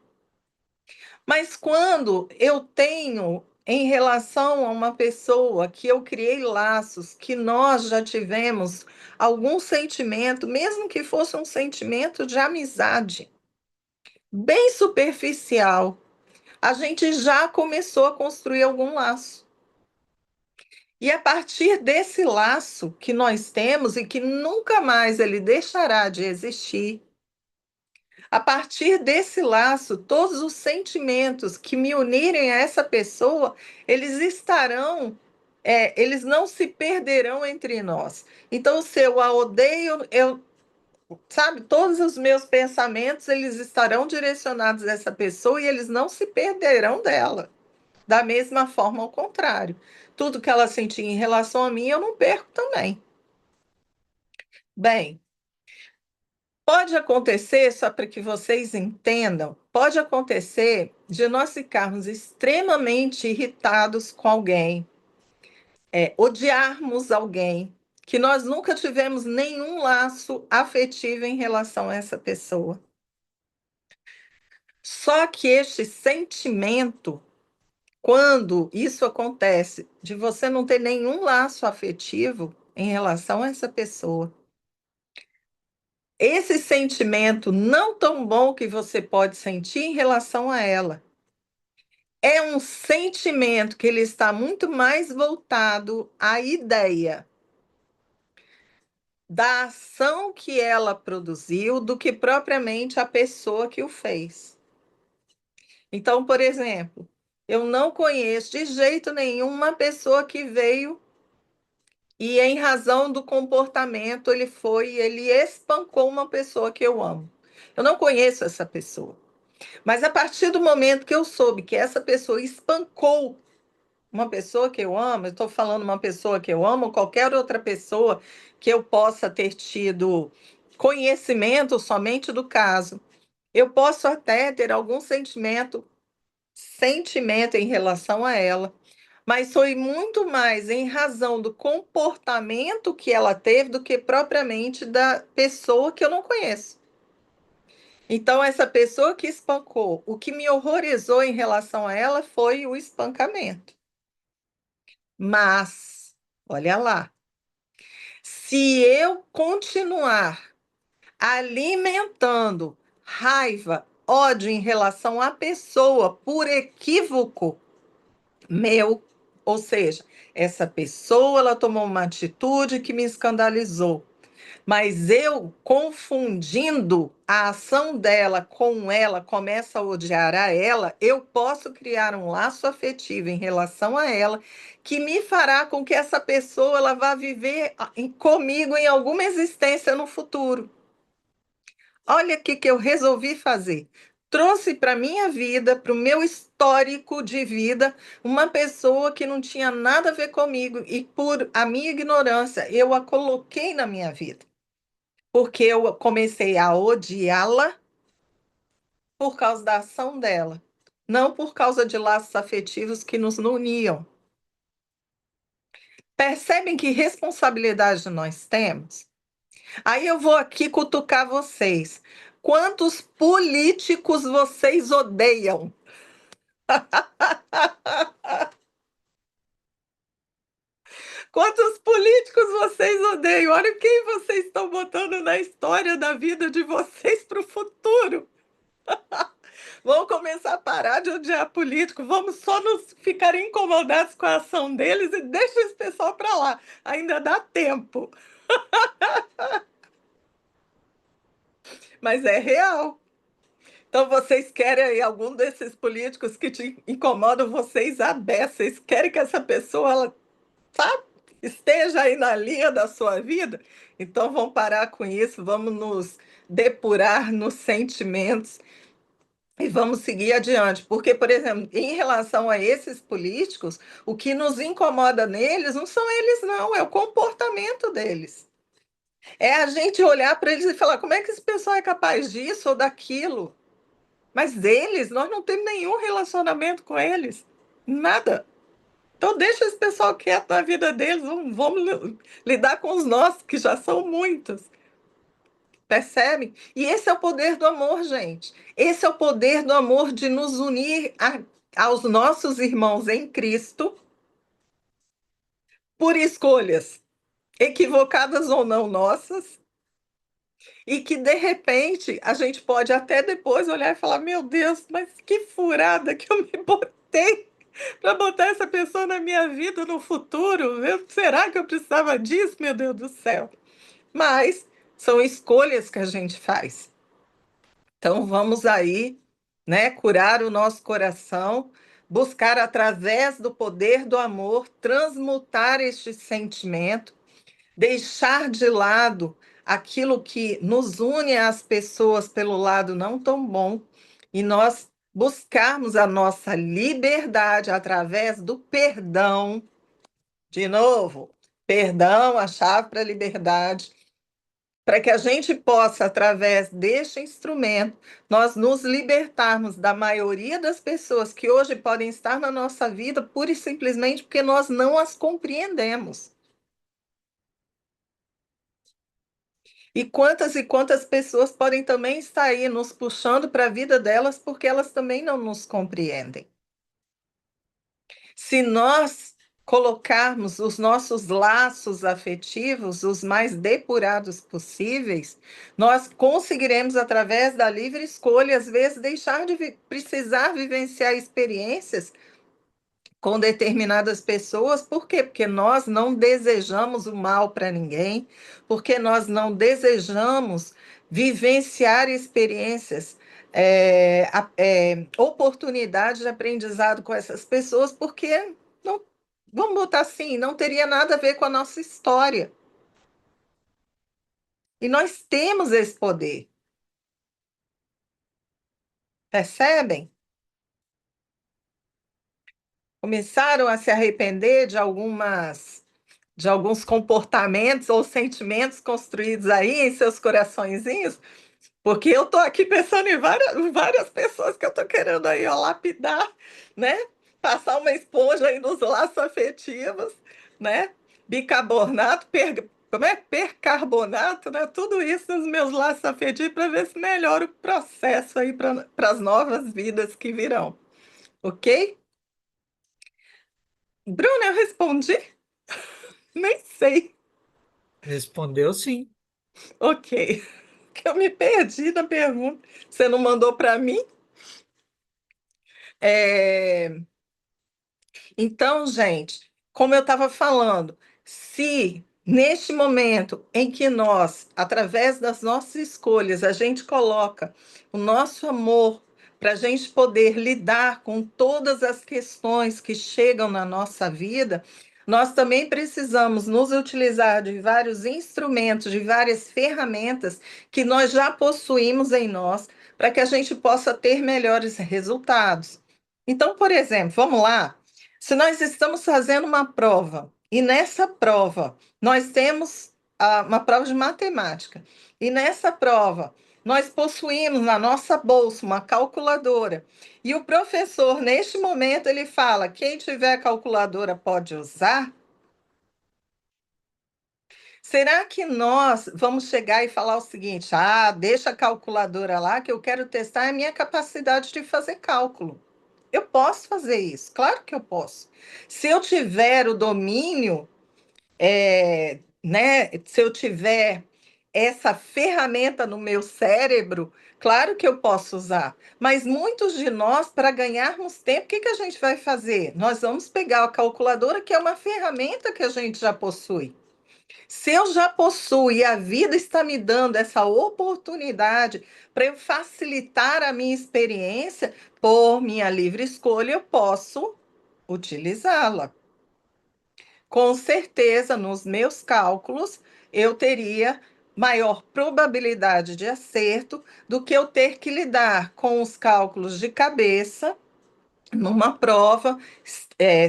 Mas quando eu tenho, em relação a uma pessoa que eu criei laços, que nós já tivemos algum sentimento, mesmo que fosse um sentimento de amizade, bem superficial, a gente já começou a construir algum laço. E a partir desse laço que nós temos e que nunca mais ele deixará de existir, a partir desse laço, todos os sentimentos que me unirem a essa pessoa, eles estarão, eles não se perderão entre nós. Então, se eu a odeio, sabe, todos os meus pensamentos, eles estarão direcionados a essa pessoa e eles não se perderão dela. Da mesma forma, ao contrário. Tudo que ela sentir em relação a mim, eu não perco também. Bem, pode acontecer, só para que vocês entendam, pode acontecer de nós ficarmos extremamente irritados com alguém, odiarmos alguém, que nós nunca tivemos nenhum laço afetivo em relação a essa pessoa. Só que este sentimento, quando isso acontece, de você não ter nenhum laço afetivo em relação a essa pessoa, esse sentimento não tão bom que você pode sentir em relação a ela, é um sentimento que ele está muito mais voltado à ideia da ação que ela produziu do que propriamente a pessoa que o fez. Então, por exemplo, eu não conheço de jeito nenhum uma pessoa que veio e, em razão do comportamento, ele espancou uma pessoa que eu amo. Eu não conheço essa pessoa. Mas a partir do momento que eu soube que essa pessoa espancou uma pessoa que eu amo, eu estou falando uma pessoa que eu amo, ou qualquer outra pessoa que eu possa ter tido conhecimento somente do caso, eu posso até ter algum sentimento em relação a ela, mas foi muito mais em razão do comportamento que ela teve do que propriamente da pessoa que eu não conheço. Então, essa pessoa que espancou, o que me horrorizou em relação a ela foi o espancamento. Mas, olha lá, se eu continuar alimentando raiva, ódio em relação à pessoa por equívoco meu, ou seja, essa pessoa ela tomou uma atitude que me escandalizou. Mas eu, confundindo a ação dela com ela, começo a odiar a ela, eu posso criar um laço afetivo em relação a ela que me fará com que essa pessoa ela vá viver comigo em alguma existência no futuro. Olha o que eu resolvi fazer. Trouxe para a minha vida, para o meu histórico de vida, uma pessoa que não tinha nada a ver comigo e, por a minha ignorância, eu a coloquei na minha vida porque eu comecei a odiá-la por causa da ação dela, não por causa de laços afetivos que nos uniam. Percebem que responsabilidade nós temos? Aí eu vou aqui cutucar vocês. Quantos políticos vocês odeiam? Quantos políticos vocês odeiam? Olha quem vocês estão botando na história da vida de vocês para o futuro. Vamos começar a parar de odiar político, vamos só nos ficar incomodados com a ação deles e deixa esse pessoal para lá. Ainda dá tempo. Mas é real. Então vocês querem aí algum desses políticos que te incomodam vocês a beça, vocês querem que essa pessoa ela sabe? Esteja aí na linha da sua vida. Então vamos parar com isso, vamos nos depurar nos sentimentos e vamos seguir adiante. Porque, por exemplo, em relação a esses políticos, o que nos incomoda neles não são eles, não, é o comportamento deles. É a gente olhar para eles e falar: como é que esse pessoal é capaz disso ou daquilo? Mas eles, nós não temos nenhum relacionamento com eles. Nada. Então deixa esse pessoal quieto na vida deles, vamos lidar com os nossos, que já são muitos. Percebem? E esse é o poder do amor, gente. Esse é o poder do amor de nos unir aos nossos irmãos em Cristo por escolhas, equivocadas ou não nossas, e que de repente a gente pode até depois olhar e falar: meu Deus, mas que furada que eu me botei para botar essa pessoa na minha vida no futuro. Será que eu precisava disso, meu Deus do céu? Mas são escolhas que a gente faz. Então vamos aí, né, curar o nosso coração, buscar através do poder do amor transmutar este sentimento, deixar de lado aquilo que nos une às pessoas pelo lado não tão bom e nós buscarmos a nossa liberdade através do perdão. De novo, perdão, a chave para a liberdade, para que a gente possa, através deste instrumento, nós nos libertarmos da maioria das pessoas que hoje podem estar na nossa vida pura e simplesmente porque nós não as compreendemos. E quantas pessoas podem também estar aí nos puxando para a vida delas porque elas também não nos compreendem. Se nós colocarmos os nossos laços afetivos os mais depurados possíveis, nós conseguiremos, através da livre escolha, às vezes, deixar de precisar vivenciar experiências com determinadas pessoas. Por quê? Porque nós não desejamos o mal para ninguém, porque nós não desejamos vivenciar experiências, oportunidades de aprendizado com essas pessoas, porque não, vamos botar assim, não teria nada a ver com a nossa história. E nós temos esse poder, percebem? Começaram a se arrepender de alguns comportamentos ou sentimentos construídos aí em seus coraçõezinhos, porque eu estou aqui pensando em várias pessoas que eu estou querendo aí, ó, lapidar, né? Passar uma esponja aí nos laços afetivos, né? Bicarbonato, como é? Percarbonato, né? Tudo isso nos meus laços afetivos para ver se melhora o processo aí para as novas vidas que virão, ok? Bruna, eu respondi? Nem sei. Respondeu sim. Ok. Que eu me perdi na pergunta. Você não mandou para mim? É, Então, gente, como eu estava falando, se neste momento em que nós, através das nossas escolhas, a gente coloca o nosso amor para a gente poder lidar com todas as questões que chegam na nossa vida, nós também precisamos nos utilizar de vários instrumentos, de várias ferramentas que nós já possuímos em nós, para que a gente possa ter melhores resultados. Então, por exemplo, vamos lá. Se nós estamos fazendo uma prova e nessa prova nós temos uma prova de matemática e nessa prova nós possuímos na nossa bolsa uma calculadora e o professor neste momento ele fala: quem tiver calculadora pode usar. Será que nós vamos chegar e falar o seguinte: ah, deixa a calculadora lá que eu quero testar a minha capacidade de fazer cálculo? Eu posso fazer isso, claro que eu posso. Se eu tiver o domínio, né? Se eu tiver essa ferramenta no meu cérebro, claro que eu posso usar. Mas muitos de nós, para ganharmos tempo, o que que a gente vai fazer? Nós vamos pegar a calculadora, que é uma ferramenta que a gente já possui. Se eu já possuo e a vida está me dando essa oportunidade para eu facilitar a minha experiência, por minha livre escolha, eu posso utilizá-la. com certeza, nos meus cálculos, eu teria maior probabilidade de acerto do que eu ter que lidar com os cálculos de cabeça numa prova,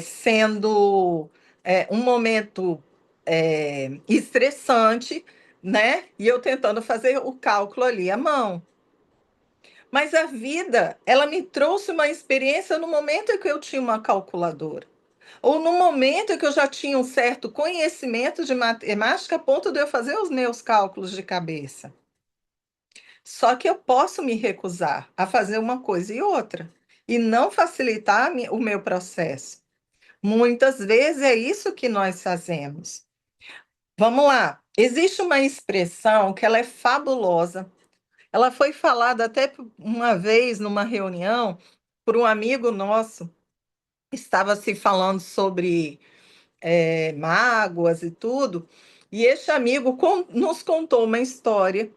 sendo um momento estressante, né? E eu tentando fazer o cálculo ali à mão. Mas a vida, ela me trouxe uma experiência no momento em que eu tinha uma calculadora. Ou no momento em que eu já tinha um certo conhecimento de matemática a ponto de eu fazer os meus cálculos de cabeça. Só que eu posso me recusar a fazer uma coisa e outra, e não facilitar o meu processo. Muitas vezes é isso que nós fazemos. Vamos lá. Existe uma expressão que ela é fabulosa. Ela foi falada até uma vez numa reunião por um amigo nosso. Estava se falando sobre mágoas e tudo. E este amigo nos contou uma história.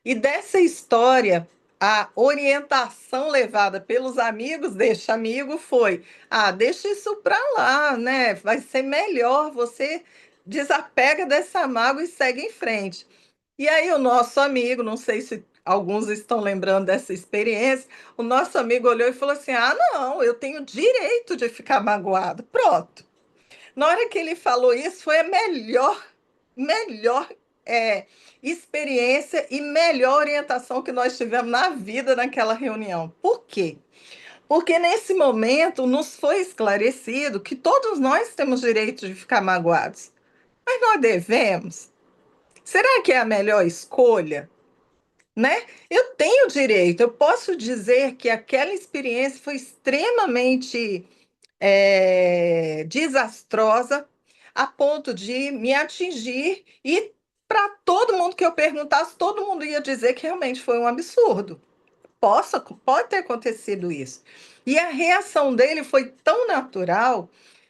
E dessa história, a orientação levada pelos amigos deste amigo foi: ah, deixa isso para lá, né? Vai ser melhor, você desapega dessa mágoa e segue em frente. E aí, o nosso amigo, não sei se alguns estão lembrando dessa experiência, o nosso amigo olhou e falou assim: ah, não, eu tenho direito de ficar magoado. Pronto. Na hora que ele falou isso, foi a melhor é, experiência e melhor orientação que nós tivemos na vida naquela reunião. Por quê? Porque nesse momento nos foi esclarecido que todos nós temos direito de ficar magoados, mas nós devemos. Será que é a melhor escolha? Né? Eu tenho direito, eu posso dizer que aquela experiência foi extremamente desastrosa a ponto de me atingir e para todo mundo que eu perguntasse, todo mundo ia dizer que realmente foi um absurdo. Pode ter acontecido isso. E a reação dele foi tão natural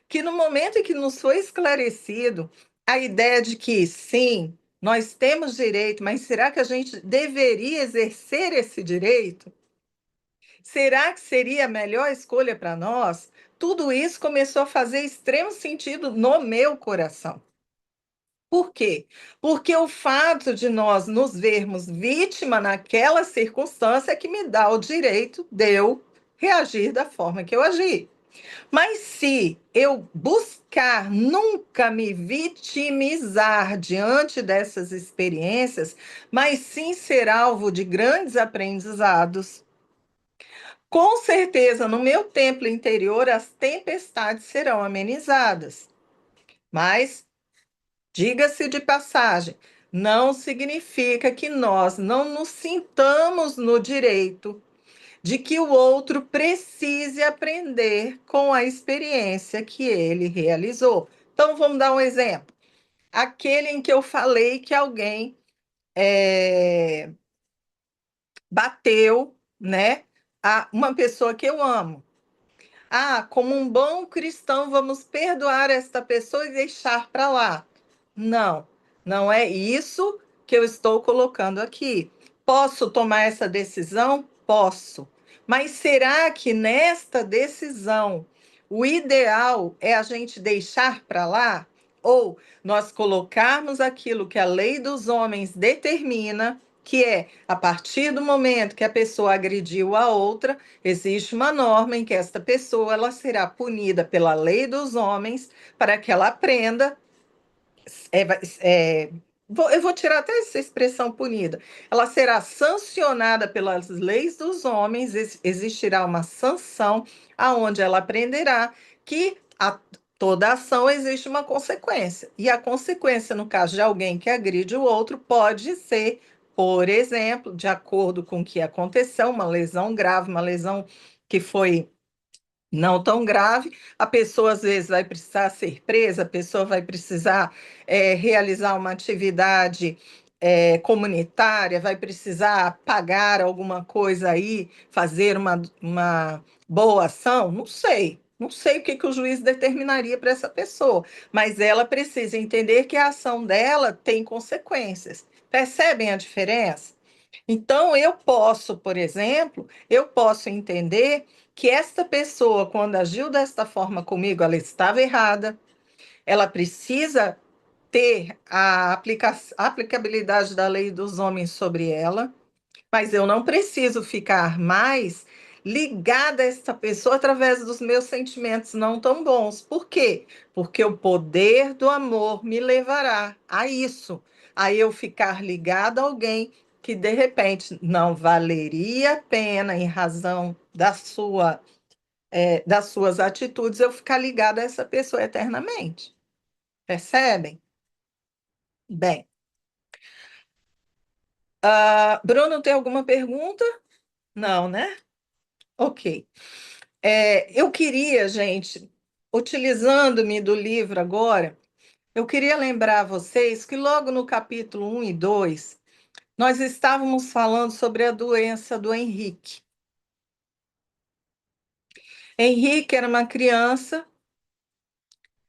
que no momento em que nos foi esclarecido a ideia de que sim, nós temos direito, mas será que a gente deveria exercer esse direito? Será que seria a melhor escolha para nós? Tudo isso começou a fazer extremo sentido no meu coração. Por quê? Porque o fato de nós nos vermos vítima naquela circunstância é que me dá o direito de eu reagir da forma que eu agi. Mas se eu buscar nunca me vitimizar diante dessas experiências, mas sim ser alvo de grandes aprendizados, com certeza, no meu templo interior, as tempestades serão amenizadas. Mas, diga-se de passagem, não significa que nós não nos sintamos no direito de que o outro precise aprender com a experiência que ele realizou. Então, vamos dar um exemplo. Aquele em que eu falei que alguém bateu, né, a uma pessoa que eu amo. Ah, como um bom cristão, vamos perdoar esta pessoa e deixar para lá. Não, não é isso que eu estou colocando aqui. Posso tomar essa decisão? Posso. Mas será que nesta decisão o ideal é a gente deixar para lá? Ou nós colocarmos aquilo que a lei dos homens determina, que é a partir do momento que a pessoa agrediu a outra, existe uma norma em que esta pessoa ela será punida pela lei dos homens para que ela aprenda. Eu vou tirar até essa expressão punida. Ela será sancionada pelas leis dos homens, existirá uma sanção aonde ela aprenderá que toda ação existe uma consequência. E a consequência, no caso de alguém que agride o outro, pode ser, por exemplo, de acordo com o que aconteceu, uma lesão grave, uma lesão que foi não tão grave, a pessoa às vezes vai precisar ser presa, a pessoa vai precisar realizar uma atividade comunitária, vai precisar pagar alguma coisa aí, fazer uma boa ação, não sei. Não sei o que, que o juiz determinaria para essa pessoa, mas ela precisa entender que a ação dela tem consequências. Percebem a diferença? Então, eu posso, por exemplo, eu posso entender que esta pessoa, quando agiu desta forma comigo, ela estava errada. ela precisa ter a aplicabilidade da lei dos homens sobre ela, mas eu não preciso ficar mais ligada a essa pessoa através dos meus sentimentos não tão bons. Por quê? Porque o poder do amor me levará a isso, a eu ficar ligada a alguém que de repente não valeria a pena, em razão das suas atitudes, eu ficar ligada a essa pessoa eternamente. Percebem? Bem, Bruno, tem alguma pergunta? Não, né? Ok. Eu queria, gente, utilizando-me do livro agora, eu queria lembrar a vocês que logo no capítulo 1 e 2, nós estávamos falando sobre a doença do Henrique. Henrique era uma criança,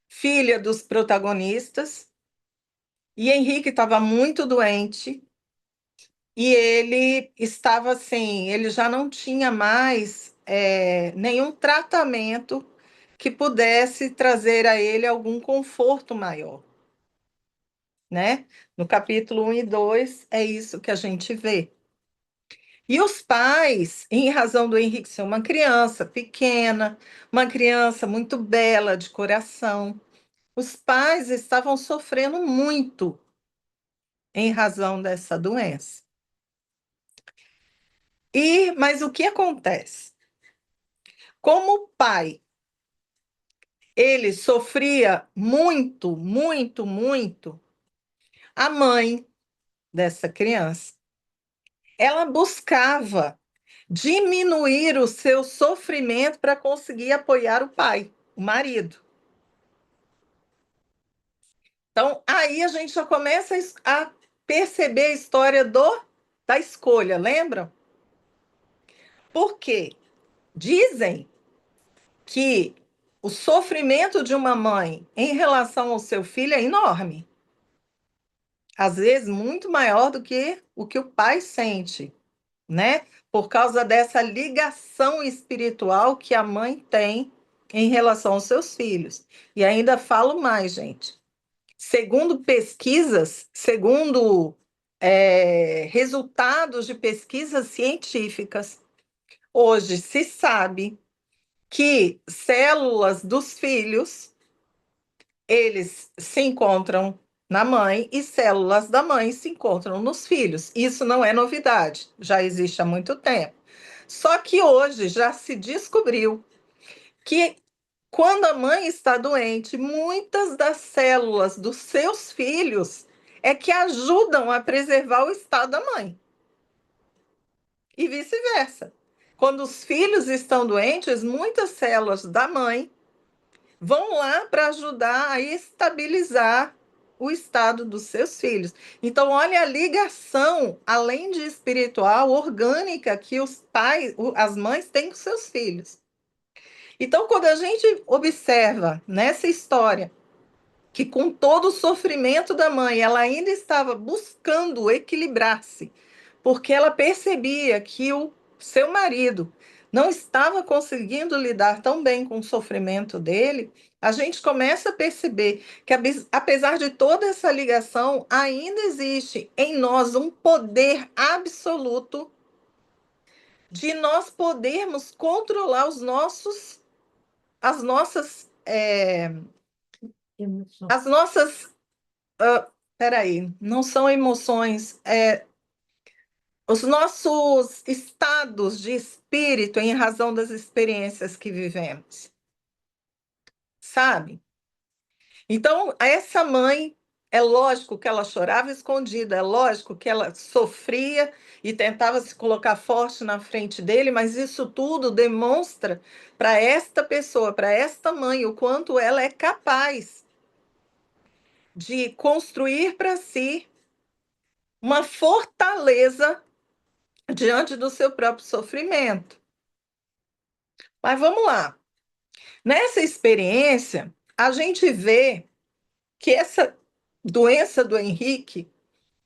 filha dos protagonistas, e Henrique estava muito doente, e ele estava assim, ele já não tinha mais nenhum tratamento que pudesse trazer a ele algum conforto maior, né? No capítulo 1 e 2 é isso que a gente vê. E os pais, em razão do Henrique ser uma criança pequena, uma criança muito bela de coração, os pais estavam sofrendo muito em razão dessa doença. Mas o que acontece? Como o pai, ele sofria muito, muito, muito, a mãe dessa criança, ela buscava diminuir o seu sofrimento para conseguir apoiar o pai, o marido. Então, aí a gente já começa a perceber a história da escolha, lembram? Por quê? Dizem que o sofrimento de uma mãe em relação ao seu filho é enorme. Às vezes, muito maior do que o pai sente, né? Por causa dessa ligação espiritual que a mãe tem em relação aos seus filhos. E ainda falo mais, gente. Segundo pesquisas, segundo resultados de pesquisas científicas, hoje se sabe que células dos filhos, eles se encontram na mãe e células da mãe se encontram nos filhos. Isso não é novidade, já existe há muito tempo. Só que hoje já se descobriu que quando a mãe está doente, muitas das células dos seus filhos é que ajudam a preservar o estado da mãe. E vice-versa. Quando os filhos estão doentes, muitas células da mãe vão lá para ajudar a estabilizar o estado dos seus filhos. Então, olha a ligação, além de espiritual, orgânica, que os pais, as mães têm com seus filhos. Então, quando a gente observa nessa história que, com todo o sofrimento da mãe, ela ainda estava buscando equilibrar-se, porque ela percebia que o seu marido não estava conseguindo lidar tão bem com o sofrimento dele, a gente começa a perceber que, apesar de toda essa ligação, ainda existe em nós um poder absoluto de nós podermos controlar as nossas, as nossas, peraí, não são emoções, os nossos estados de espírito em razão das experiências que vivemos, sabe? Então, essa mãe, é lógico que ela chorava escondida, é lógico que ela sofria e tentava se colocar forte na frente dele, mas isso tudo demonstra para esta pessoa, para esta mãe, o quanto ela é capaz de construir para si uma fortaleza diante do seu próprio sofrimento. Mas vamos lá. Nessa experiência, a gente vê que essa doença do Henrique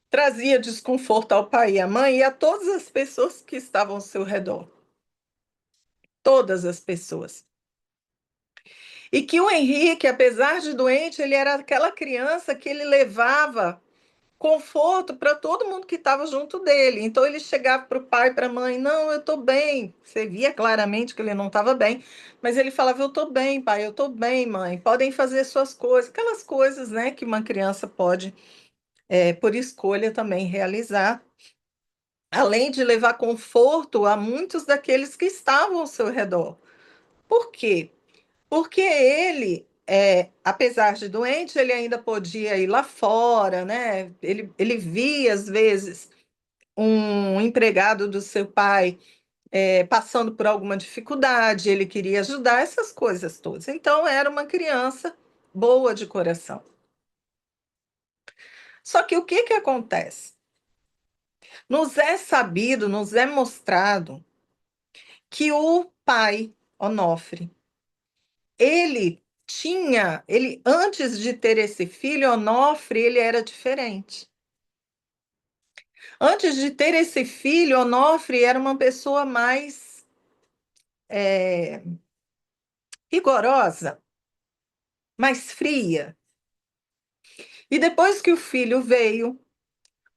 trazia desconforto ao pai e à mãe e a todas as pessoas que estavam ao seu redor. Todas as pessoas. E que o Henrique, apesar de doente, ele era aquela criança que ele levava conforto para todo mundo que estava junto dele. Então ele chegava para o pai, para a mãe, não, eu estou bem. Você via claramente que ele não estava bem, mas ele falava, eu estou bem, pai, eu estou bem, mãe. Podem fazer suas coisas, aquelas coisas, né, que uma criança pode, por escolha também realizar. Além de levar conforto a muitos daqueles que estavam ao seu redor. Por quê? Porque ele, apesar de doente, ele ainda podia ir lá fora, né? Ele via, às vezes, um empregado do seu pai passando por alguma dificuldade, ele queria ajudar, essas coisas todas. Então, era uma criança boa de coração. Só que o que que acontece? Nos é sabido, nos é mostrado que o pai, Onofre, ele antes de ter esse filho, Onofre, ele era diferente. Antes de ter esse filho, Onofre era uma pessoa mais é, rigorosa, mais fria. E depois que o filho veio,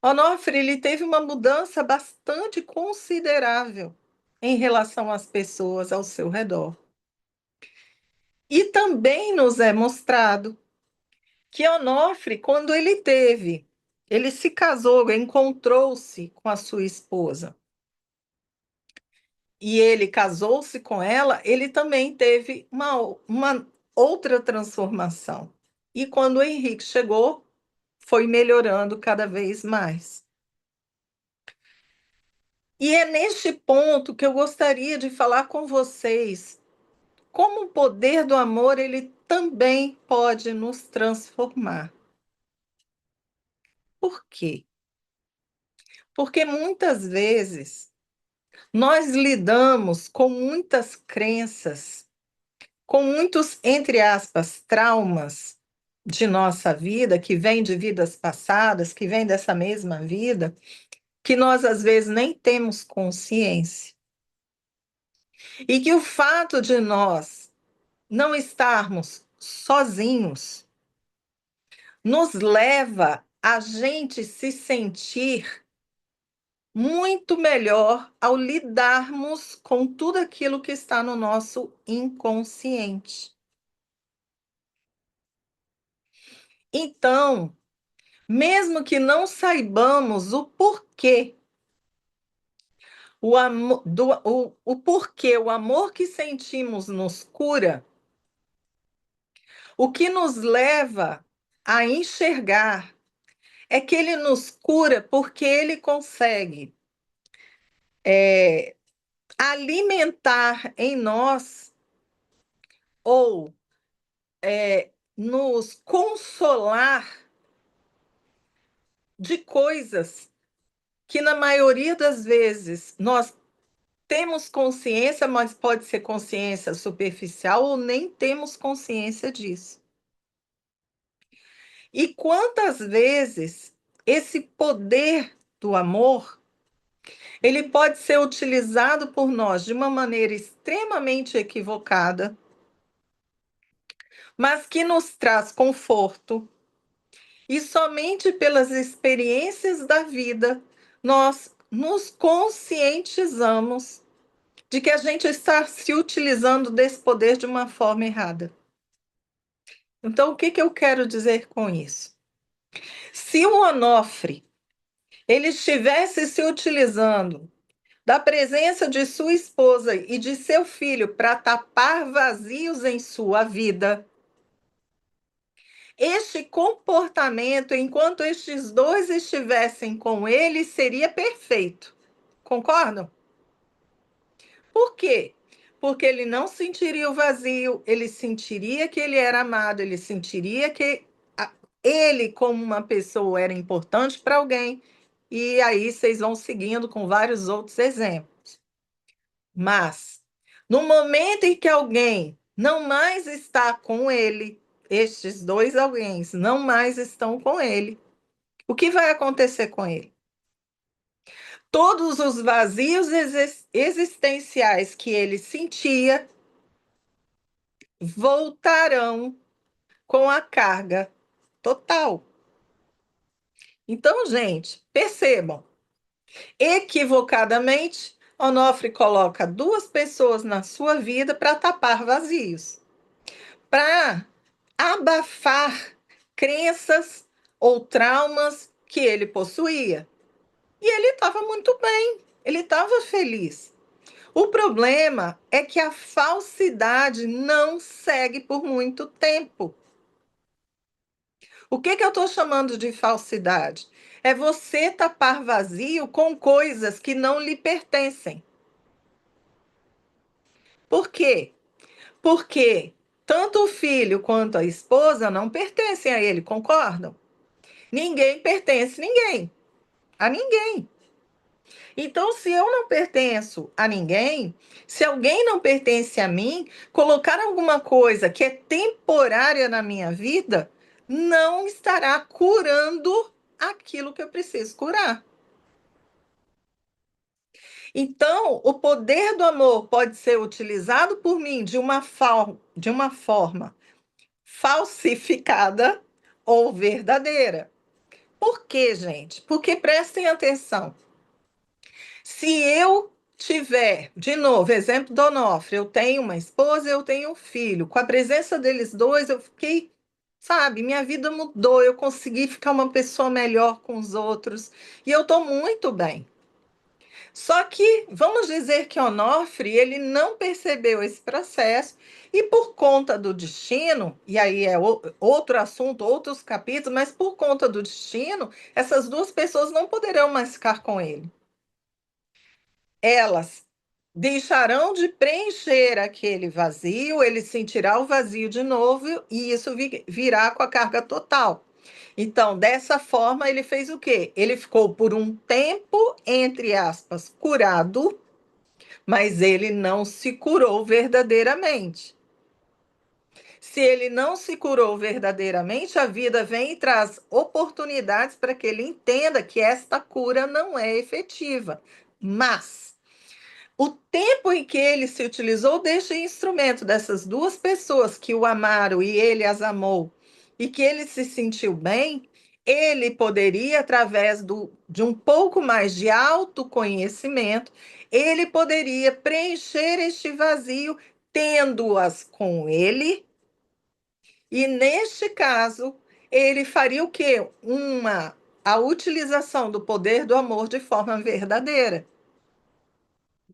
Onofre ele teve uma mudança bastante considerável em relação às pessoas ao seu redor. E também nos é mostrado que Onofre, quando ele se casou, encontrou-se com a sua esposa e ele casou-se com ela, ele também teve uma outra transformação. E quando o Henrique chegou, foi melhorando cada vez mais. E é neste ponto que eu gostaria de falar com vocês como o poder do amor ele também pode nos transformar. Por quê? Porque muitas vezes nós lidamos com muitas crenças, com muitos, entre aspas, traumas de nossa vida, que vêm de vidas passadas, que vêm dessa mesma vida, que nós às vezes nem temos consciência. E que o fato de nós não estarmos sozinhos nos leva a gente se sentir muito melhor ao lidarmos com tudo aquilo que está no nosso inconsciente. Então, mesmo que não saibamos o porquê, o porquê, o amor que sentimos nos cura, o que nos leva a enxergar é que ele nos cura porque ele consegue alimentar em nós ou nos consolar de coisas que, na maioria das vezes, nós temos consciência, mas pode ser consciência superficial ou nem temos consciência disso. E quantas vezes esse poder do amor, ele pode ser utilizado por nós de uma maneira extremamente equivocada, mas que nos traz conforto, e somente pelas experiências da vida nós nos conscientizamos de que a gente está se utilizando desse poder de uma forma errada. Então, o que que eu quero dizer com isso? Se o Onofre ele estivesse se utilizando da presença de sua esposa e de seu filho para tapar vazios em sua vida, este comportamento, enquanto estes dois estivessem com ele, seria perfeito. Concordam? Por quê? Porque ele não sentiria o vazio, ele sentiria que ele era amado, ele sentiria que ele, como uma pessoa, era importante para alguém. E aí vocês vão seguindo com vários outros exemplos. Mas, no momento em que alguém não mais está com ele, estes dois alguém não mais estão com ele, o que vai acontecer com ele? Todos os vazios existenciais que ele sentia voltarão com a carga total. Então, gente, percebam, equivocadamente, Onofre coloca duas pessoas na sua vida para tapar vazios, para abafar crenças ou traumas que ele possuía. E ele estava muito bem, ele estava feliz. O problema é que a falsidade não segue por muito tempo. O que eu estou chamando de falsidade? É você tapar vazio com coisas que não lhe pertencem. Por quê? Porque tanto o filho quanto a esposa não pertencem a ele, concordam? Ninguém pertence a ninguém. Então, se eu não pertenço a ninguém, se alguém não pertence a mim, colocar alguma coisa que é temporária na minha vida não estará curando aquilo que eu preciso curar. Então, o poder do amor pode ser utilizado por mim de uma forma falsificada ou verdadeira. Por quê, gente? Porque prestem atenção. Se eu tiver, de novo, exemplo do Onofre, eu tenho uma esposa, eu tenho um filho. Com a presença deles dois, eu fiquei, sabe, minha vida mudou, eu consegui ficar uma pessoa melhor com os outros e eu estou muito bem. Só que vamos dizer que Onofre, ele não percebeu esse processo e por conta do destino, e aí é outro assunto, outros capítulos, mas por conta do destino, essas duas pessoas não poderão mais ficar com ele. Elas deixarão de preencher aquele vazio, ele sentirá o vazio de novo e isso virá com a carga total. Então, dessa forma, ele fez o quê? Ele ficou por um tempo, entre aspas, curado, mas ele não se curou verdadeiramente. Se ele não se curou verdadeiramente, a vida vem e traz oportunidades para que ele entenda que esta cura não é efetiva. Mas o tempo em que ele se utilizou deste instrumento dessas duas pessoas que o amaram e ele as amou, e que ele se sentiu bem, ele poderia, através de um pouco mais de autoconhecimento, ele poderia preencher este vazio tendo-as com ele, e neste caso, ele faria o quê? A utilização do poder do amor de forma verdadeira.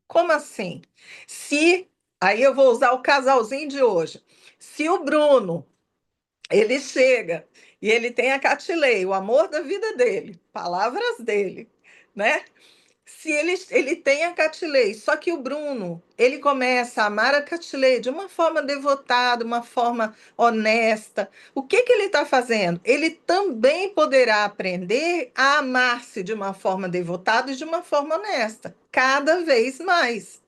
Como assim? Se, aí eu vou usar o casalzinho de hoje. Se o Bruno, ele chega e ele tem a Catilei, o amor da vida dele, palavras dele, né? Se ele tem a Catilei, só que o Bruno, ele começa a amar a Catilei de uma forma devotada, uma forma honesta. O que que ele está fazendo? Ele também poderá aprender a amar-se de uma forma devotada e de uma forma honesta, cada vez mais.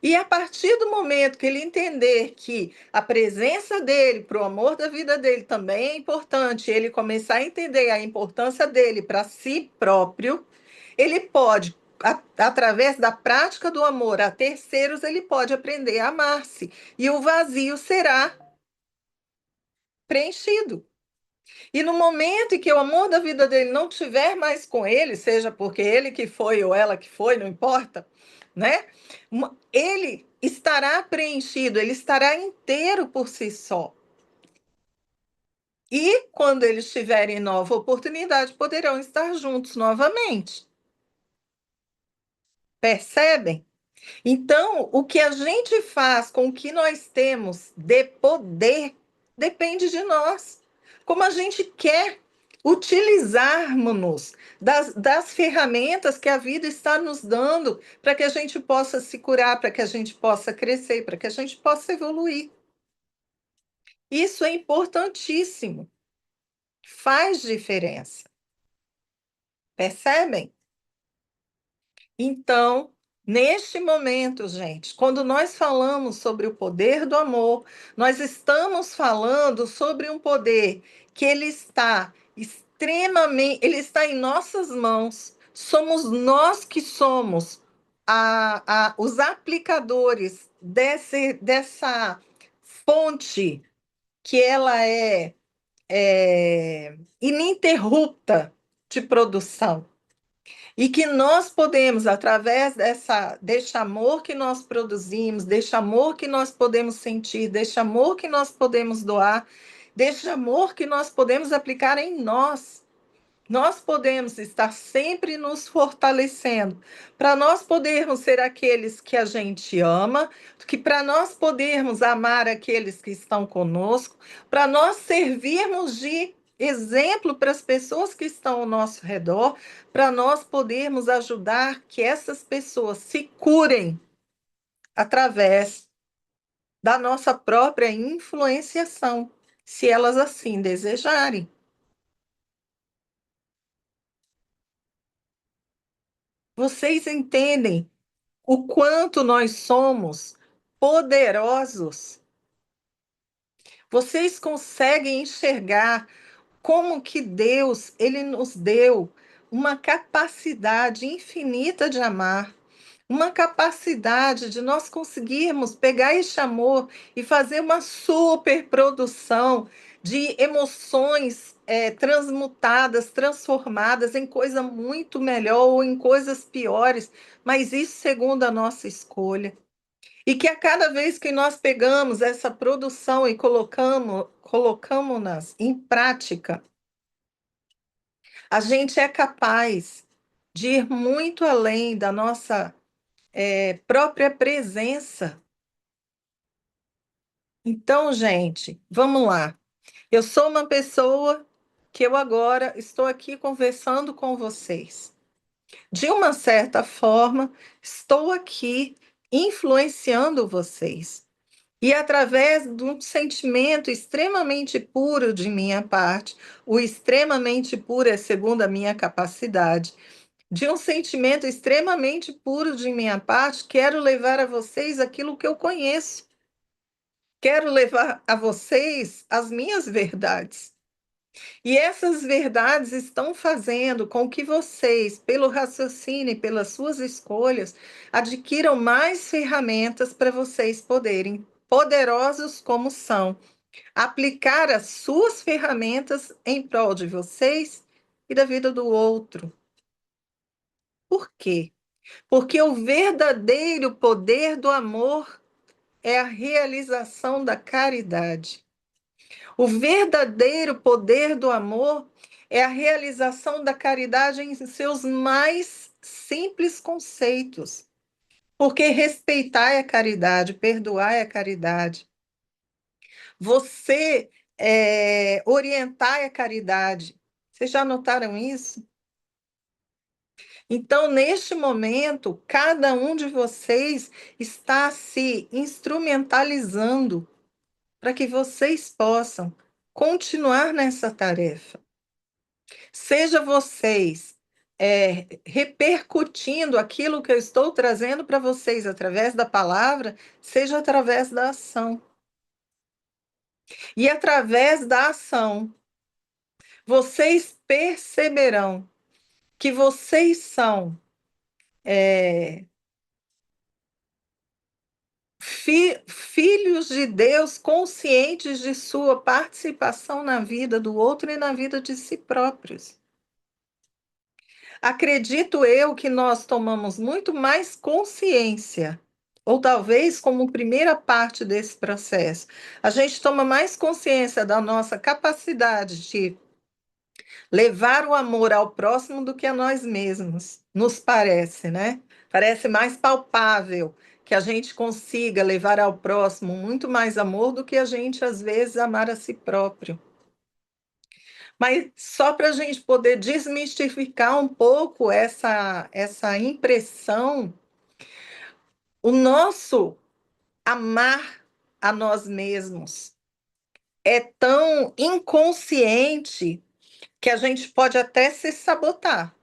E a partir do momento que ele entender que a presença dele para o amor da vida dele também é importante, ele começar a entender a importância dele para si próprio, ele pode, através da prática do amor a terceiros, ele pode aprender a amar-se. E o vazio será preenchido. E no momento em que o amor da vida dele não estiver mais com ele, seja porque ele que foi ou ela que foi, não importa, né? Ele estará preenchido, ele estará inteiro por si só. E quando eles tiverem nova oportunidade, poderão estar juntos novamente. Percebem? Então, o que a gente faz com o que nós temos de poder depende de nós. Como a gente quer utilizarmos das ferramentas que a vida está nos dando para que a gente possa se curar, para que a gente possa crescer, para que a gente possa evoluir. Isso é importantíssimo. Faz diferença. Percebem? Então, neste momento, gente, quando nós falamos sobre o poder do amor, nós estamos falando sobre um poder que ele está extremamente, ele está em nossas mãos. Somos nós que somos os aplicadores dessa fonte que ela é ininterrupta de produção. E que nós podemos, através desse amor que nós produzimos, desse amor que nós podemos sentir, desse amor que nós podemos doar, desse amor que nós podemos aplicar em nós, nós podemos estar sempre nos fortalecendo, para nós podermos ser aqueles que a gente ama, que para nós podermos amar aqueles que estão conosco, para nós servirmos de exemplo para as pessoas que estão ao nosso redor, para nós podermos ajudar que essas pessoas se curem através da nossa própria influenciação, se elas assim desejarem. Vocês entendem o quanto nós somos poderosos? Vocês conseguem enxergar como que Deus, ele nos deu uma capacidade infinita de amar, uma capacidade de nós conseguirmos pegar esse amor e fazer uma superprodução de emoções transmutadas, transformadas em coisa muito melhor ou em coisas piores, mas isso segundo a nossa escolha. E que a cada vez que nós pegamos essa produção e colocamos-nas em prática, a gente é capaz de ir muito além da nossa própria presença. Então, gente, vamos lá. Eu sou uma pessoa que eu agora estou aqui conversando com vocês. De uma certa forma, estou aqui influenciando vocês. E através de um sentimento extremamente puro de minha parte, o extremamente puro é segundo a minha capacidade, de um sentimento extremamente puro de minha parte, quero levar a vocês aquilo que eu conheço. Quero levar a vocês as minhas verdades. E essas verdades estão fazendo com que vocês, pelo raciocínio e pelas suas escolhas, adquiram mais ferramentas para vocês poderem, poderosos como são, aplicar as suas ferramentas em prol de vocês e da vida do outro. Por quê? Porque o verdadeiro poder do amor é a realização da caridade. O verdadeiro poder do amor é a realização da caridade em seus mais simples conceitos. Porque respeitar é a caridade, perdoar é a caridade. Você orientar é a caridade. Vocês já notaram isso? Então, neste momento, cada um de vocês está se instrumentalizando para que vocês possam continuar nessa tarefa. Seja vocês repercutindo aquilo que eu estou trazendo para vocês através da palavra, seja através da ação. E através da ação, vocês perceberão que vocês são filhos de Deus conscientes de sua participação na vida do outro e na vida de si próprios. Acredito eu que nós tomamos muito mais consciência, ou talvez como primeira parte desse processo, a gente toma mais consciência da nossa capacidade de levar o amor ao próximo do que a nós mesmos, nos parece, né? Parece mais palpável que a gente consiga levar ao próximo muito mais amor do que a gente, às vezes, amar a si próprio. Mas só para a gente poder desmistificar um pouco essa impressão, o nosso amar a nós mesmos é tão inconsciente que a gente pode até se sabotar.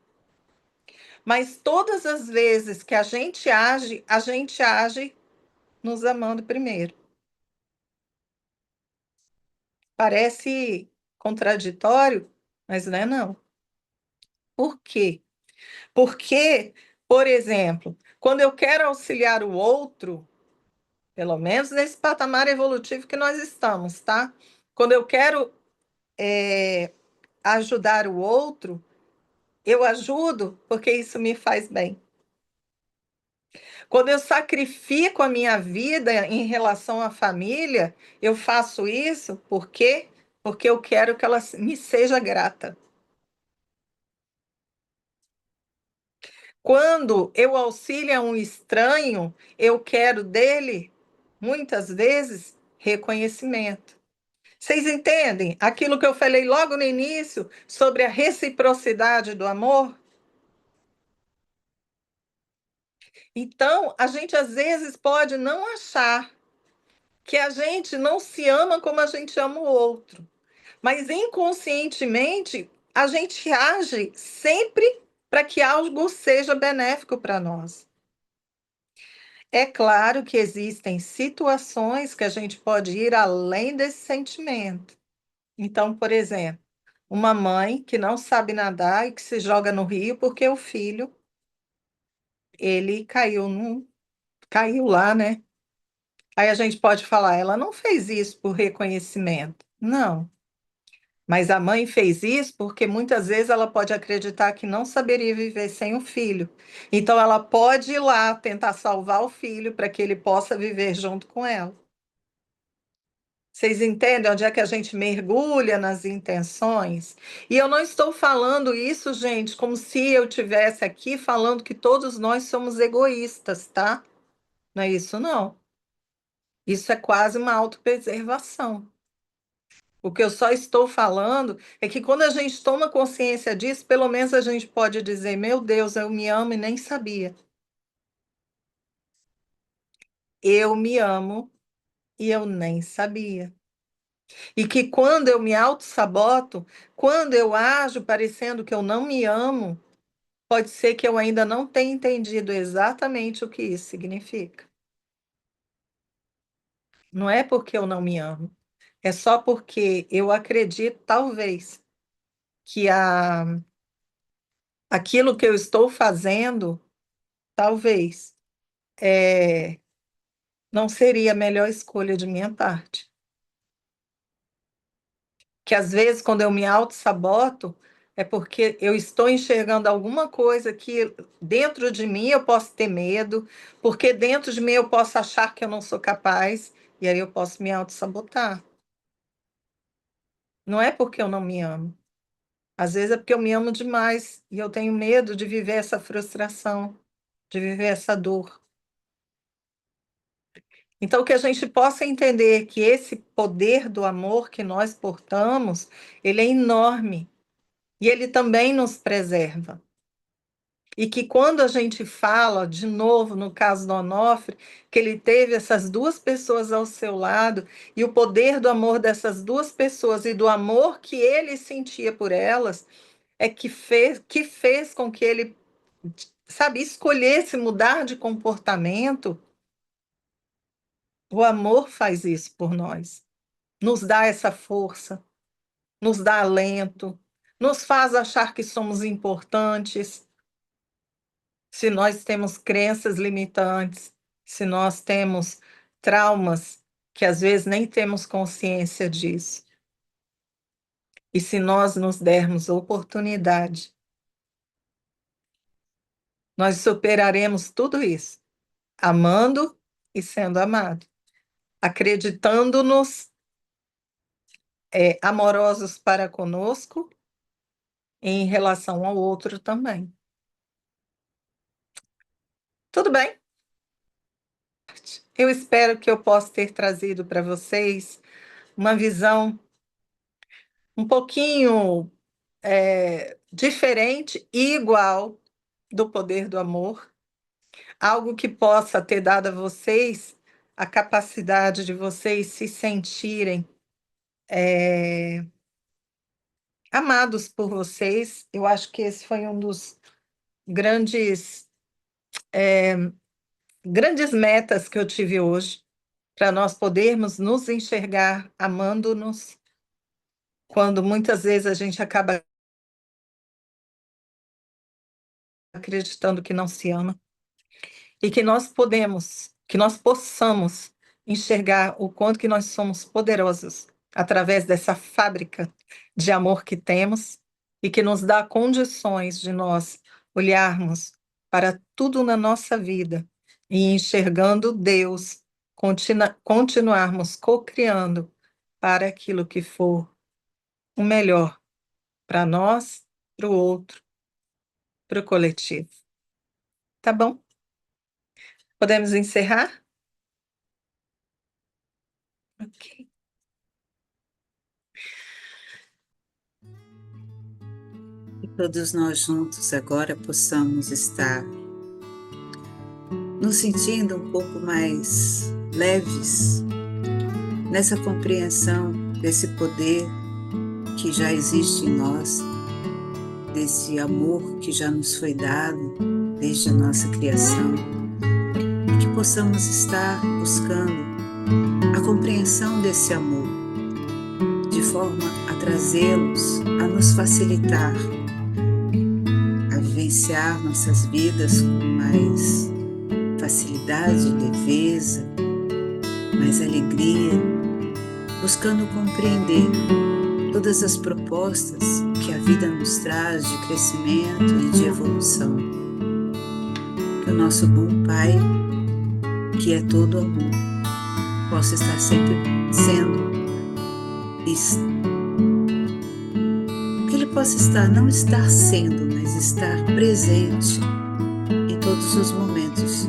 Mas todas as vezes que a gente age nos amando primeiro. Parece contraditório, mas não é não. Por quê? Porque, por exemplo, quando eu quero auxiliar o outro, pelo menos nesse patamar evolutivo que nós estamos, tá? Quando eu quero é, ajudar o outro, eu ajudo porque isso me faz bem. Quando eu sacrifico a minha vida em relação à família, eu faço isso porque eu quero que ela me seja grata. Quando eu auxilio a um estranho, eu quero dele, muitas vezes, reconhecimento. Vocês entendem aquilo que eu falei logo no início sobre a reciprocidade do amor? Então, a gente às vezes pode não achar que a gente não se ama como a gente ama o outro, mas inconscientemente a gente age sempre para que algo seja benéfico para nós. É claro que existem situações que a gente pode ir além desse sentimento. Então, por exemplo, uma mãe que não sabe nadar e que se joga no rio porque o filho, ele caiu lá, né? Aí a gente pode falar, ela não fez isso por reconhecimento. Não, mas a mãe fez isso porque muitas vezes ela pode acreditar que não saberia viver sem o filho. Então ela pode ir lá tentar salvar o filho para que ele possa viver junto com ela. Vocês entendem onde é que a gente mergulha nas intenções? E eu não estou falando isso, gente, como se eu tivesse aqui falando que todos nós somos egoístas, tá? Não é isso, não. Isso é quase uma autopreservação. O que eu só estou falando é que quando a gente toma consciência disso, pelo menos a gente pode dizer: meu Deus, eu me amo e nem sabia. Eu me amo e eu nem sabia. E que quando eu me auto-saboto, quando eu ajo parecendo que eu não me amo, pode ser que eu ainda não tenha entendido exatamente o que isso significa. Não é porque eu não me amo, é só porque eu acredito, talvez, que aquilo que eu estou fazendo, talvez, é, não seria a melhor escolha de minha parte. Que às vezes, quando eu me auto-saboto, é porque eu estou enxergando alguma coisa que dentro de mim eu posso ter medo, porque dentro de mim eu posso achar que eu não sou capaz, e aí eu posso me auto-sabotar. Não é porque eu não me amo. Às vezes é porque eu me amo demais e eu tenho medo de viver essa frustração, de viver essa dor. Então, que a gente possa entender que esse poder do amor que nós portamos, ele é enorme e ele também nos preserva. E que quando a gente fala, de novo, no caso do Onofre, que ele teve essas duas pessoas ao seu lado, e o poder do amor dessas duas pessoas e do amor que ele sentia por elas, é que fez com que ele, sabe, escolhesse mudar de comportamento. O amor faz isso por nós, nos dá essa força, nos dá alento, nos faz achar que somos importantes. Se nós temos crenças limitantes, se nós temos traumas que às vezes nem temos consciência disso, e se nós nos dermos oportunidade, nós superaremos tudo isso, amando e sendo amado, acreditando-nos amorosos para conosco e em relação ao outro também. Tudo bem? Eu espero que eu possa ter trazido para vocês uma visão um pouquinho diferente e igual do poder do amor, algo que possa ter dado a vocês a capacidade de vocês se sentirem amados por vocês. Eu acho que esse foi um dos grandes, grandes metas que eu tive hoje, para nós podermos nos enxergar amando-nos, quando muitas vezes a gente acaba acreditando que não se ama, e que nós possamos enxergar o quanto que nós somos poderosos através dessa fábrica de amor que temos e que nos dá condições de nós olharmos para tudo na nossa vida e enxergando Deus, continuarmos co-criando para aquilo que for o melhor para nós, para o outro, para o coletivo. Tá bom? Podemos encerrar? Ok. E todos nós juntos agora possamos estar nos sentindo um pouco mais leves nessa compreensão desse poder que já existe em nós, desse amor que já nos foi dado desde a nossa criação, e que possamos estar buscando a compreensão desse amor, de forma a trazê-los, a nos facilitar, a vivenciar nossas vidas com mais facilidade, leveza, mais alegria, buscando compreender todas as propostas que a vida nos traz de crescimento e de evolução. Que o nosso bom Pai, que é todo amor, possa estar sempre sendo isso. Que Ele possa estar, não estar sendo, mas estar presente em todos os momentos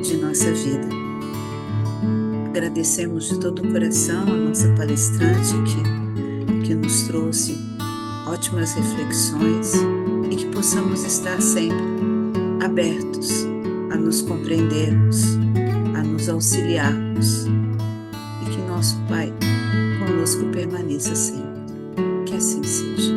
de nossa vida. Agradecemos de todo o coração a nossa palestrante que nos trouxe ótimas reflexões e que possamos estar sempre abertos a nos compreendermos, a nos auxiliarmos e que nosso Pai conosco permaneça sempre. Que assim seja.